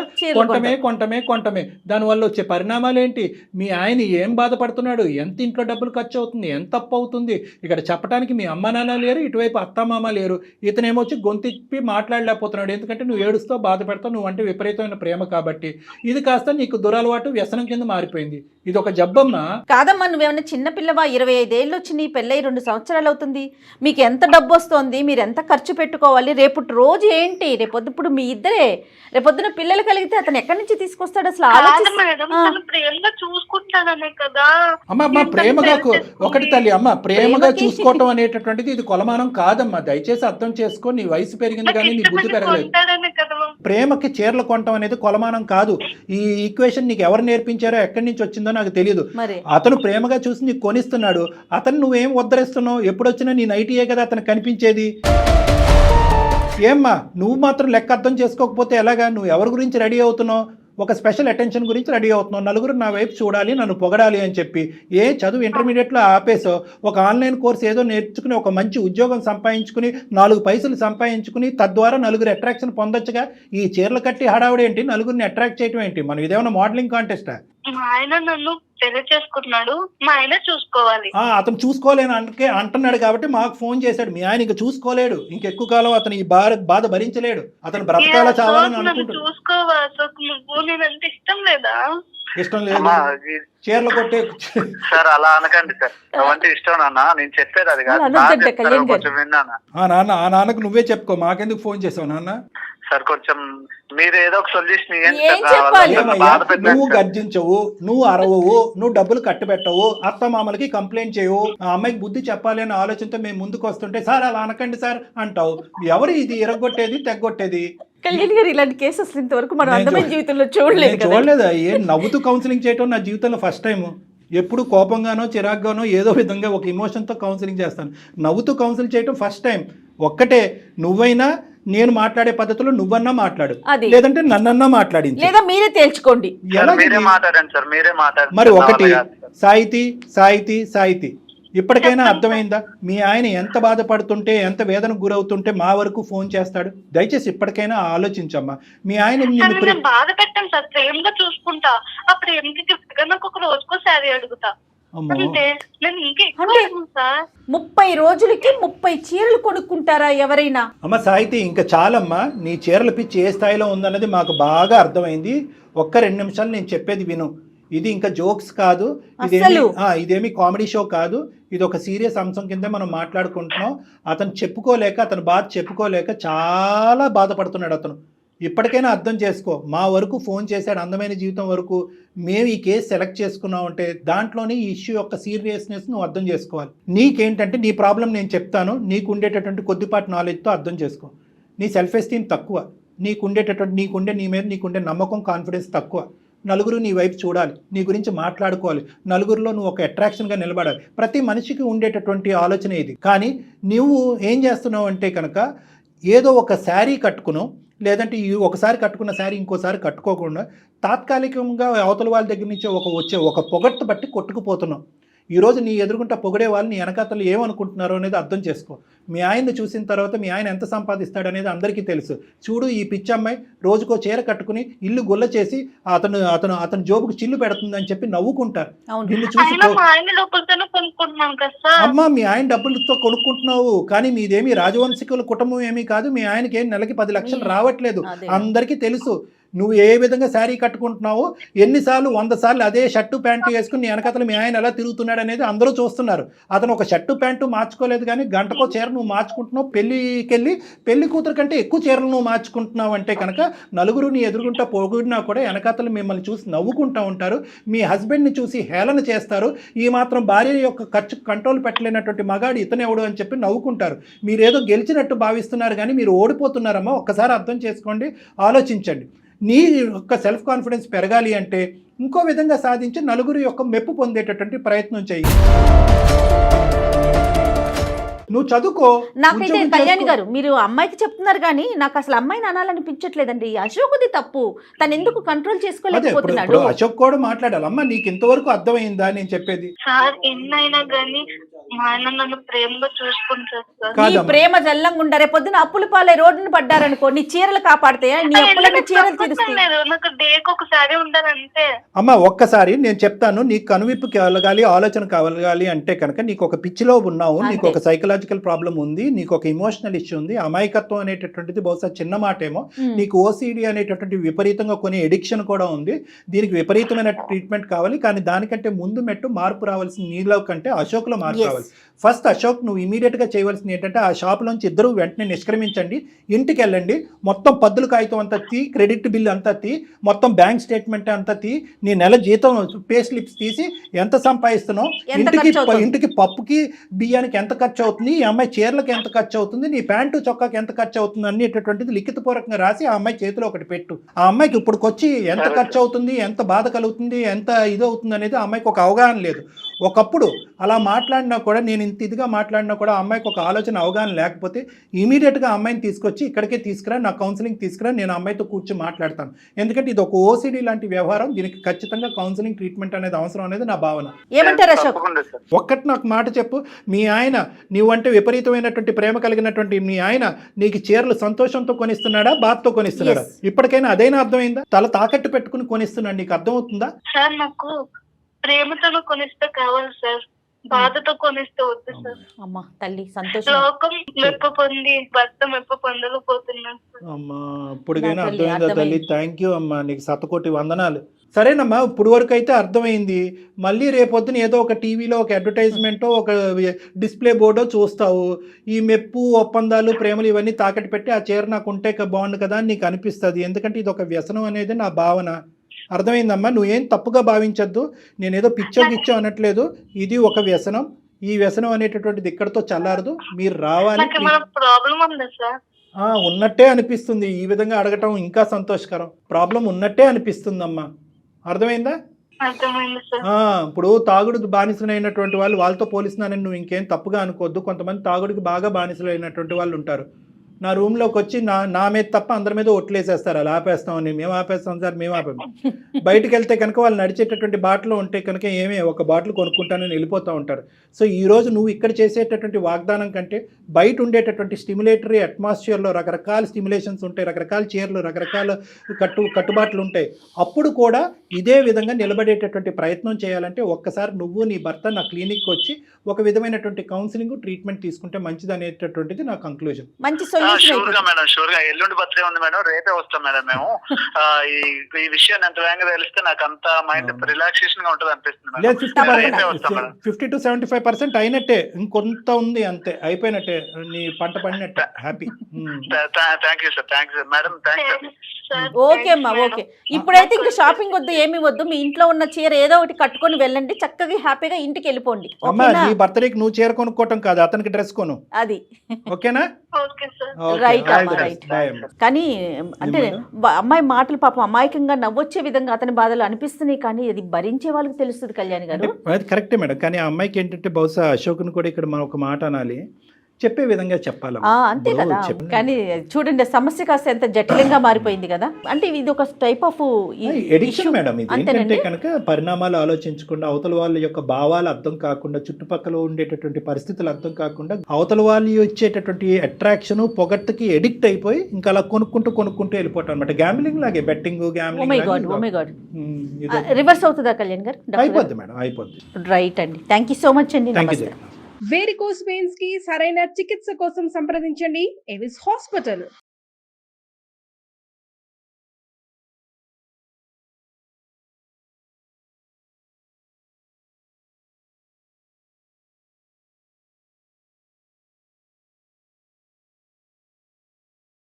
కొంటమే. దానివల్ల వచ్చే పరిణామాలు ఏంటి? మీ ఆయన ఏం బాధపడుతున్నాడు? ఎంత ఇంట్లో డబ్బులు ఖర్చు అవుతుంది? ఎంత అప్పు అవుతుంది? ఇక్కడ చెప్పడానికి మీ అమ్మ నాన్న లేరు, ఇటువైపు అత్తమామ లేరు. ఇతనేమొచ్చి గొంతిప్పి మాట్లాడలేకపోతున్నాడు. ఎందుకంటే నువ్వు ఏడుస్తావు, బాధపడతావు, నువ్వు అంటే విపరీతమైన ప్రేమ కాబట్టి. ఇది కాస్త నీకు దురలవాటు, వ్యసనం కింద మారిపోయింది. ఇది ఒక జబ్బమ్మా. కాదమ్మా, నువ్వేమన్నా చిన్నపిల్లవా? 20 25 ఏళ్ళు వచ్చినాయి, పెళ్ళై 2 సంవత్సరాలు అవుతుంది. మీకు ఎంత డబ్బు వస్తుంది, మీరు ఎంత ఖర్చు పెట్టుకోవాలి, రేపటి రోజు ఏంటి, రేపొద్దు మీ ఇద్దరే రేపొద్దున పిల్లలు కలిగితే అతను ఎక్కడి నుంచి తీసుకొస్తాడు అసలు కాదు ఆలోచిస్తే మేడం, తను ప్రేమగా చూసుకుంటాననే కదా. అమ్మ ప్రేమగా ఒకటి తల్లి అమ్మ ప్రేమగా చూసుకోవటం అనేటటువంటిది ఇది కొలమానం కాదమ్మా. దయచేసి అర్థం చేసుకో. నీ వయసు పెరిగింది కానీ నీ బుద్ధి పెరగలేదు. ఉంటాడనే కదా. ప్రేమకి చీరలు కొనటం అనేది కొలమానం కాదు. ఈ ఈక్వేషన్ నీకు ఎవరు నేర్పించారో ఎక్కడి నుంచి వచ్చిందో నాకు తెలియదు. మరి అతను ప్రేమగా చూసి నీకు కొనిస్తున్నాడు. అతను నువ్వేం ఉద్ధరిస్తున్నావు? ఎప్పుడొచ్చినా నీ నైటీయే కదా అతను కనిపించేది. ఏమ్మా నువ్వు మాత్రం లెక్క అర్థం చేసుకోకపోతే ఎలాగా? నువ్వు ఎవరి గురించి రెడీ అవుతున్నావు? ఒక స్పెషల్ అటెన్షన్ గురించి రెడీ అవుతున్నావు. నలుగురు నా వైపు చూడాలి, నన్ను పొగడాలి అని చెప్పి. చదువు ఇంటర్మీడియట్లో ఆపేసో ఒక ఆన్లైన్ కోర్స్ ఏదో నేర్చుకుని ఒక మంచి ఉద్యోగం సంపాదించుకుని 4 పైసలు సంపాదించుకుని తద్వారా నలుగురు అట్రాక్షన్ పొందొచ్చుగా. ఈ చీరలు కట్టి హడావుడేంటి? నలుగురిని అట్రాక్ట్ చేయటం ఏంటి? మనం ఇదేమన్నా మోడలింగ్ కాంటెస్టా? మా ఆయన నన్ను పెళ్లి చేసుకుంటున్నాడు, మా ఆయన చూసుకోవాలి. అతను చూసుకోలేను అంటున్నాడు కాబట్టి మాకు ఫోన్ చేశాడు. మీ ఆయన ఇంక చూసుకోలేడు. ఇంకెక్కువ కాలం అతను ఈ బాధ భరించలేడు. అతను బ్రతకాల చావాలని నన్ను అనుకుంటాడు. చూసుకోవా అశోక్, నువ్వు నేనంటే ఇష్టం లేదా? ఇష్టం లేదు. చీరలు కొట్టే సార్ అలా అనకండి సార్. అవంటే ఇష్టం నాన్న, నేను చెప్పేది అది కాదు. కొంచెం విన్నానా ఆ నాన్నకు నువ్వే చెప్పుకో, మాకెందుకు ఫోన్ చేసావు నాన్న? సార్ కొంచెం మీరు ఏదో ఒక సొల్యూషన్ ఏం చెప్పాలి? నువ్వు గర్జించవు, నువ్వు అరవవు, నువ్వు డబ్బులు కట్టబెట్టవు, అత్త మామలకి కంప్లైంట్ చేయవు. ఆ అమ్మాయికి బుద్ధి చెప్పాలి అనే ఆలోచనతో మేము ముందుకు వస్తుంటే సార్ అలా అనకండి సార్ అంటావు. ఎవరు ఇది ఇరగొట్టేది తెగొట్టేది? కళ్యాణ్ గారు ఇలాంటి కేసు అసలు ఇంతవరకు మనం అందమైన జీవితంలో చూడలేదు కదా. చూడలేదా? నవ్వుతూ కౌన్సిలింగ్ చేయటం నా జీవితంలో ఫస్ట్ టైం. ఎప్పుడు కోపంగానో చిరాగ్గానో ఏదో విధంగా ఒక ఇమోషన్తో కౌన్సిలింగ్ చేస్తాను. నవ్వుతూ కౌన్సిలింగ్ చేయటం ఫస్ట్ టైం. ఒక్కటే, నువ్వైనా నేను మాట్లాడే పద్ధతిలో నువ్వన్నా మాట్లాడు, లేదంటే నన్నన్నా మాట్లాడింది, లేదా మీరే తేల్చుకోండి. మీరే మాట్లాడండి సార్, మీరే మాట్లాడండి. మరి ఒకటి సాహితీ ఇప్పటికైనా అర్థమైందా? మీ ఆయన ఎంత బాధపడుతుంటే ఎంత వేదనకు గురవుతుంటే మా వరకు ఫోన్ చేస్తాడు. దయచేసి ఇప్పటికైనా ఆలోచించమ్మా. మీ ఆయన బాధ పెట్టాను సార్, ప్రేమగా చూసుకుంటా. ఆ ప్రేమకి గిఫ్ట్ గా నాకు ఒక రోజుకో శారీ అడుగుతా. అంటే నేను ఇంకా ఎక్కువ సార్. 30 రోజులకి 30 చీరలు కొనుక్కుంటారా ఎవరైనా? అమ్మ సాహితీ, ఇంకా చాలమ్మా. నీ చీరల పిచ్చి ఏ స్థాయిలో ఉందన్నది మాకు బాగా అర్థమైంది. ఒక్క 2 నిమిషాలు నేను చెప్పేది విను. ఇది ఇంకా జోక్స్ కాదు, ఇదేమి కామెడీ షో కాదు. ఇది ఒక సీరియస్ అంశం కింద మనం మాట్లాడుకుంటున్నాం. అతను బాధ చెప్పుకోలేక చాలా బాధపడుతున్నాడు అతను. ఇప్పటికైనా అర్థం చేసుకో. మా వరకు ఫోన్ చేశాడు, అందమైన జీవితం వరకు. మేము ఈ కేసు సెలెక్ట్ చేసుకున్నాం అంటే దాంట్లోనే ఈ ఇష్యూ యొక్క సీరియస్నెస్ నువ్వు అర్థం చేసుకోవాలి. నీకేంటంటే నీ ప్రాబ్లం నేను చెప్తాను, నీకు ఉండేటటువంటి కొద్దిపాటి నాలెడ్జ్తో అర్థం చేసుకో. నీ సెల్ఫ్ ఎస్టీమ్ తక్కువ, నీ మీద నీకుండే నమ్మకం, కాన్ఫిడెన్స్ తక్కువ. నలుగురు నీ వైపు చూడాలి, నీ గురించి మాట్లాడుకోవాలి, నలుగురిలో నువ్వు ఒక అట్రాక్షన్గా నిలబడాలి. ప్రతి మనిషికి ఉండేటటువంటి ఆలోచన ఇది. కానీ నువ్వు ఏం చేస్తున్నావు అంటే కనుక ఏదో ఒక శారీ కట్టుకున్నావు, లేదంటే ఒకసారి కట్టుకున్న శారీ ఇంకోసారి కట్టుకోకుండా తాత్కాలికంగా అవతల వాళ్ళ దగ్గర నుంచి వచ్చే ఒక పొగట్టు బట్టి కొట్టుకుపోతున్నావు. ఈరోజు నీ ఎదురుగుంటా పొగిడే వాళ్ళు నీ వెనకాతలు ఏమనుకుంటున్నారో అనేది అర్థం చేసుకో. మీ ఆయన్ని చూసిన తర్వాత మీ ఆయన ఎంత సంపాదిస్తాడు అనేది అందరికీ తెలుసు. చూడు, ఈ పిచ్చమ్మాయి రోజుకో చీర కట్టుకుని ఇల్లు గుల్ల చేసి అతను జోబుకు చిల్లు పెడుతుందని చెప్పి నవ్వుకుంటారు. నిన్ను చూసి అమ్మా, మీ ఆయన డబ్బులతో కొనుక్కుంటున్నావు, కానీ మీదేమి రాజవంశికుల కుటుంబం ఏమీ కాదు. మీ ఆయనకి నెలకి 10 లక్షలు రావట్లేదు, అందరికీ తెలుసు. నువ్వు ఏ విధంగా శారీ కట్టుకుంటున్నావో, ఎన్నిసార్లు 100 సార్లు అదే షర్టు ప్యాంటు వేసుకుని నీ వెనకాతల మీ ఆయన ఎలా తిరుగుతున్నాడు అనేది అందరూ చూస్తున్నారు. అతను ఒక షర్టు ప్యాంటు మార్చుకోలేదు, కానీ గంటకో చీర నువ్వు మార్చుకుంటున్నావు. పెళ్లి కూతురు కంటే ఎక్కువ చీరలు నువ్వు మార్చుకుంటున్నావు అంటే కనుక నలుగురు నీ ఎదురుగుంటా పొగిడినా కూడా వెనకాతలు మిమ్మల్ని చూసి నవ్వుకుంటూ ఉంటారు. మీ హస్బెండ్ని చూసి హేళన చేస్తారు. ఈ మాత్రం భార్య యొక్క ఖర్చు కంట్రోల్ పెట్టలేనటువంటి మగాడు ఇతనెవడు అని చెప్పి నవ్వుకుంటారు. మీరేదో గెలిచినట్టు భావిస్తున్నారు, కానీ మీరు ఓడిపోతున్నారమ్మా. ఒక్కసారి అర్థం చేసుకోండి, ఆలోచించండి. నీ యొక్క సెల్ఫ్ కాన్ఫిడెన్స్ పెరగాలి అంటే ఇంకో విధంగా సాధించి నలుగురు యొక్క మెప్పు పొందేటటువంటి ప్రయత్నం చెయ్యి. నువ్వు చదువుకో. నాకైతే కళ్యాణి గారు మీరు అమ్మాయికి చెప్తున్నారు, కానీ నాకు అసలు అమ్మాయిని అనాలనిపించట్లేదండి. అశోక్ది తప్పు, తను ఎందుకు కంట్రోల్ చేసుకోలేకపోతున్నాడు? అశోక్ కూడా మాట్లాడాలి. అమ్మ, నీకు ఇంతవరకు అర్థమైందా నేను చెప్పేది? సార్ ఎన్నైనా కానీ మా ఆయన నన్ను ప్రేమగా చూసుకుంటారు సార్. నీ ప్రేమ జల్లంగా ఉండ, రేపొద్దున అప్పుల పాలే రోడ్డును పడ్డారనుకో, నీ చీరలు కాపాడతాయా? నీ అప్పులన్నీ చీరలు తీరుస్తాయి. నాకు డేకి ఒకసారి ఉండాలంటే. అమ్మ, ఒక్కసారి నేను చెప్తాను. నీకు కనువిప్పు కలగాలి, ఆలోచన కలగాలి అంటే కనుక నీకు ఒక పిచ్చిలో ఉన్నావు, నీకు ఒక సైకలాజికల్ సైకలాజికల్ ప్రాబ్లం ఉంది, నీకు ఒక ఇమోషనల్ ఇష్యూ ఉంది, అమాయకత్వం అనేటటువంటిది బహుశా చిన్న మాటేమో, నీకు ఓసిడి అనేటటువంటి విపరీతంగా కొన్ని ఎడిక్షన్ కూడా ఉంది, దీనికి విపరీతమైన ట్రీట్మెంట్ కావాలి, కానీ దానికంటే ముందు మెట్టు మార్పు రావాల్సిన నీలో కంటే అశోక్లో మార్పు రావాలి. ఫస్ట్ అశోక్, నువ్వు ఇమీడియట్గా చేయవలసింది ఏంటంటే ఆ షాప్లోంచి ఇద్దరు వెంటనే నిష్క్రమించండి, ఇంటికి వెళ్ళండి, మొత్తం పద్దుల కాగితం అంతా తీ, క్రెడిట్ బిల్ అంతా తీ, మొత్తం బ్యాంక్ స్టేట్మెంట్ అంతా తీ, నీ నెల జీతం పే స్లిప్స్ తీసి ఎంత సంపాదిస్తున్నావు, ఇంటికి పప్పుకి బియ్యానికి ఎంత ఖర్చు అవుతుంది, ఈ అమ్మాయి చీరలకు ఎంత ఖర్చు అవుతుంది, నీ ప్యాంటు చొక్కాకి ఎంత ఖర్చు అవుతుంది అనేటటువంటిది లిఖితపూర్వకంగా రాసి ఆ అమ్మాయి చేతిలో ఒకటి పెట్టు. ఆ అమ్మాయికి ఇప్పుడుకొచ్చి ఎంత ఖర్చు అవుతుంది, ఎంత బాధ కలుగుతుంది, ఎంత ఇది అవుతుంది అనేది ఆ అమ్మాయికి ఒక అవగాహన లేదు. ఒకప్పుడు అలా మాట్లాడినా కూడా, నేను ఇంత ఇదిగా మాట్లాడినా కూడా ఆ అమ్మాయికి ఒక ఆలోచన అవగాహన లేకపోతే ఇమీడియట్గా ఆ అమ్మాయిని తీసుకొచ్చి ఇక్కడికే తీసుకురా, నా కౌన్సిలింగ్ తీసుకురా, నేను ఆ అమ్మాయితో కూర్చొని మాట్లాడతాను. ఎందుకంటే ఇది ఒక ఓసిడి లాంటి వ్యవహారం, దీనికి ఖచ్చితంగా కౌన్సిలింగ్ ట్రీట్మెంట్ అనేది అవసరం అనేది నా భావన. ఏమంటారు అశోక్? ఒక్కటి నాకు మాట చెప్పు, మీ ఆయన నువ్వంటే విపరీతమైనటువంటి ప్రేమ కలిగినటువంటి మీ ఆయన నీకు చీరలు సంతోషంతో కొనిస్తున్నాడా, బాధతో కొనిస్తున్నాడా? ఇప్పటికైనా అదైనా అర్థమైందా? తల తాకట్టు పెట్టుకుని కొనిస్తున్నాడు, నీకు అర్థమవుతుందా? సార్ నాకు ప్రేమతో కొనిస్తే కావాలి సార్, బాధతో కొనిస్తే వద్దు సార్. అమ్మా తల్లి సంతోషం. లోకం మెప్ప పొంది భర్త మెప్ప పొందలేకపోతున్నాను సార్. అమ్మా ఇప్పటికైనా అర్థమైందా తల్లి? థ్యాంక్ యూ అమ్మా, నీకు 100,000,000 వందనాలు. సరేనమ్మా, ఇప్పుడు వరకు అయితే అర్థమైంది. మళ్ళీ రేపొద్దున ఏదో ఒక టీవీలో ఒక అడ్వర్టైజ్మెంటో ఒక డిస్ప్లే బోర్డో చూస్తావు, ఈ మెప్పు ఒప్పందాలు ప్రేమలు ఇవన్నీ తాకట్టు పెట్టి ఆ చీర నాకు ఉంటే బాగుండు కదా అని నీకు అనిపిస్తుంది. ఎందుకంటే ఇది ఒక వ్యసనం అనేది నా భావన. అర్థమైందమ్మా, నువ్వేం తప్పుగా భావించద్దు, నేనేదో గిచ్చో అనట్లేదు, ఇది ఒక వ్యసనం. ఈ వ్యసనం అనేటటువంటిది ఇక్కడతో చల్లారదు, మీరు రావాలి. ప్రాబ్లం ఉందా సార్? ఉన్నట్టే అనిపిస్తుంది, ఈ విధంగా అడగటం ఇంకా సంతోషకరం. ప్రాబ్లం ఉన్నట్టే అనిపిస్తుందమ్మా, అర్థమైందా? ఇప్పుడు తాగుడు బానిసలైనటువంటి వాళ్ళు, వాళ్ళతో పోలిస్తున్నానని నువ్వు ఇంకేం తప్పుగా అనుకోవద్దు. కొంతమంది తాగుడికి బాగా బానిసలైనటువంటి వాళ్ళు ఉంటారు. నా రూమ్లోకి వచ్చి నా మీద తప్ప అందరి మీద ఒట్లేసేస్తారు, అలా ఆపేస్తామని. మేము ఆపేస్తాం సార్, మేము ఆపాము. బయటకు వెళ్తే కనుక వాళ్ళు నడిచేటటువంటి బాటలు ఉంటే కనుక ఒక బాటిల్ కొనుక్కుంటానని వెళ్ళిపోతూ ఉంటారు. సో ఈరోజు నువ్వు ఇక్కడ చేసేటటువంటి వాగ్దానం కంటే బయట ఉండేటటువంటి స్టిమ్యులేటరీ అట్మాస్ఫియర్లో రకరకాల స్టిమ్యులేషన్స్ ఉంటాయి, రకరకాల చీరలు, రకరకాల కట్టుబాట్లు ఉంటాయి. అప్పుడు కూడా ఇదే విధంగా నిలబడేటటువంటి ప్రయత్నం చేయాలంటే ఒక్కసారి నువ్వు నీ భర్త నా క్లినిక్కి వచ్చి ఒక విధమైనటువంటి కౌన్సిలింగ్ ట్రీట్మెంట్ తీసుకుంటే మంచిది అనేటటువంటిది నా కంక్లూజన్. మంచి షూర్ గా మేడం, షూర్ గా. ఎల్లుండి బర్త్డే ఉంది మేడం, రేపే వస్తాం మేడం మేము. ఈ విషయాన్ని ఎంత వేగంగా తెలిస్తే నాకు అంత మైండ్ రిలాక్సేషన్ గా ఉంటుంది అనిపిస్తుంది. 50 to 75% అయినట్టే, ఇంకొంత ఉంది అంతే, అయిపోయినట్టే, నీ పంట పడినట్టే. Happy. Thank you sir, thank you madam, thank you. Okay అమ్మా, ఓకే. ఇప్పుడైతే ఇంకా షాపింగ్ వద్దు, ఏమి వద్దు. మీ ఇంట్లో ఉన్న చీర ఏదో ఒకటి కట్టుకొని వెళ్ళండి, చక్కగా హ్యాపీగా ఇంటికి వెళ్ళిపోండి. అమ్మా, నీ బర్త్డేకి నువ్వు చీర కొనుక్కోవటం కాదు, అతనికి డ్రెస్ కొను. అది ఓకేనా? రైట్ అమ్మా, రైట్. కానీ అంటే అమ్మాయి మాటలు పాపం అమాయకంగా నవ్వొచ్చే విధంగా అతని బాధలు అనిపిస్తున్నాయి, కానీ అది భరించే వాళ్ళకి తెలుస్తుంది కళ్యాణి గారు. అది కరెక్టే మేడం, కానీ ఆ అమ్మాయికి ఏంటంటే బహుశా అశోక్ని కూడా ఇక్కడ మనం ఒక మాట అనాలి, చెప్పే విధంగా చెప్పాలి. అంతే కదా. కానీ చూడండి, సమస్య కాస్త ఎంత జటిలంగా మారిపోయింది కదా. అంటే ఇది ఒక టైప్ ఆఫ్ ఎడిక్షన్ మేడం. ఇది ఏంటంటే కనుక పరిణామాలు ఆలోచించకుండా, అవతల వాళ్ళ యొక్క భావాలు అర్థం కాకుండా, చుట్టుపక్కల ఉండేటటువంటి పరిస్థితులు అర్థం కాకుండా, అవతల వాళ్ళు ఇచ్చేటటువంటి అట్రాక్షన్ పొగట్టుకి ఎడిక్ట్ అయిపోయి ఇంకా అలా కొనుక్కుంటూ వెళ్ళిపోవటం అనమాట. గ్యాంబ్లింగ్ లాగే, బెట్టింగ్, రివర్స్ అవుతుందా కళ్యాణ్ గారు? అయిపోద్ది మేడం, అయిపోద్ది. రైట్ అండి, థ్యాంక్ యూ సో మచ్ అండి. వేరికోస్ వెయిన్స్ కి సరైన చికిత్స కోసం సంప్రదించండి ఎవిస్ హాస్పిటల్.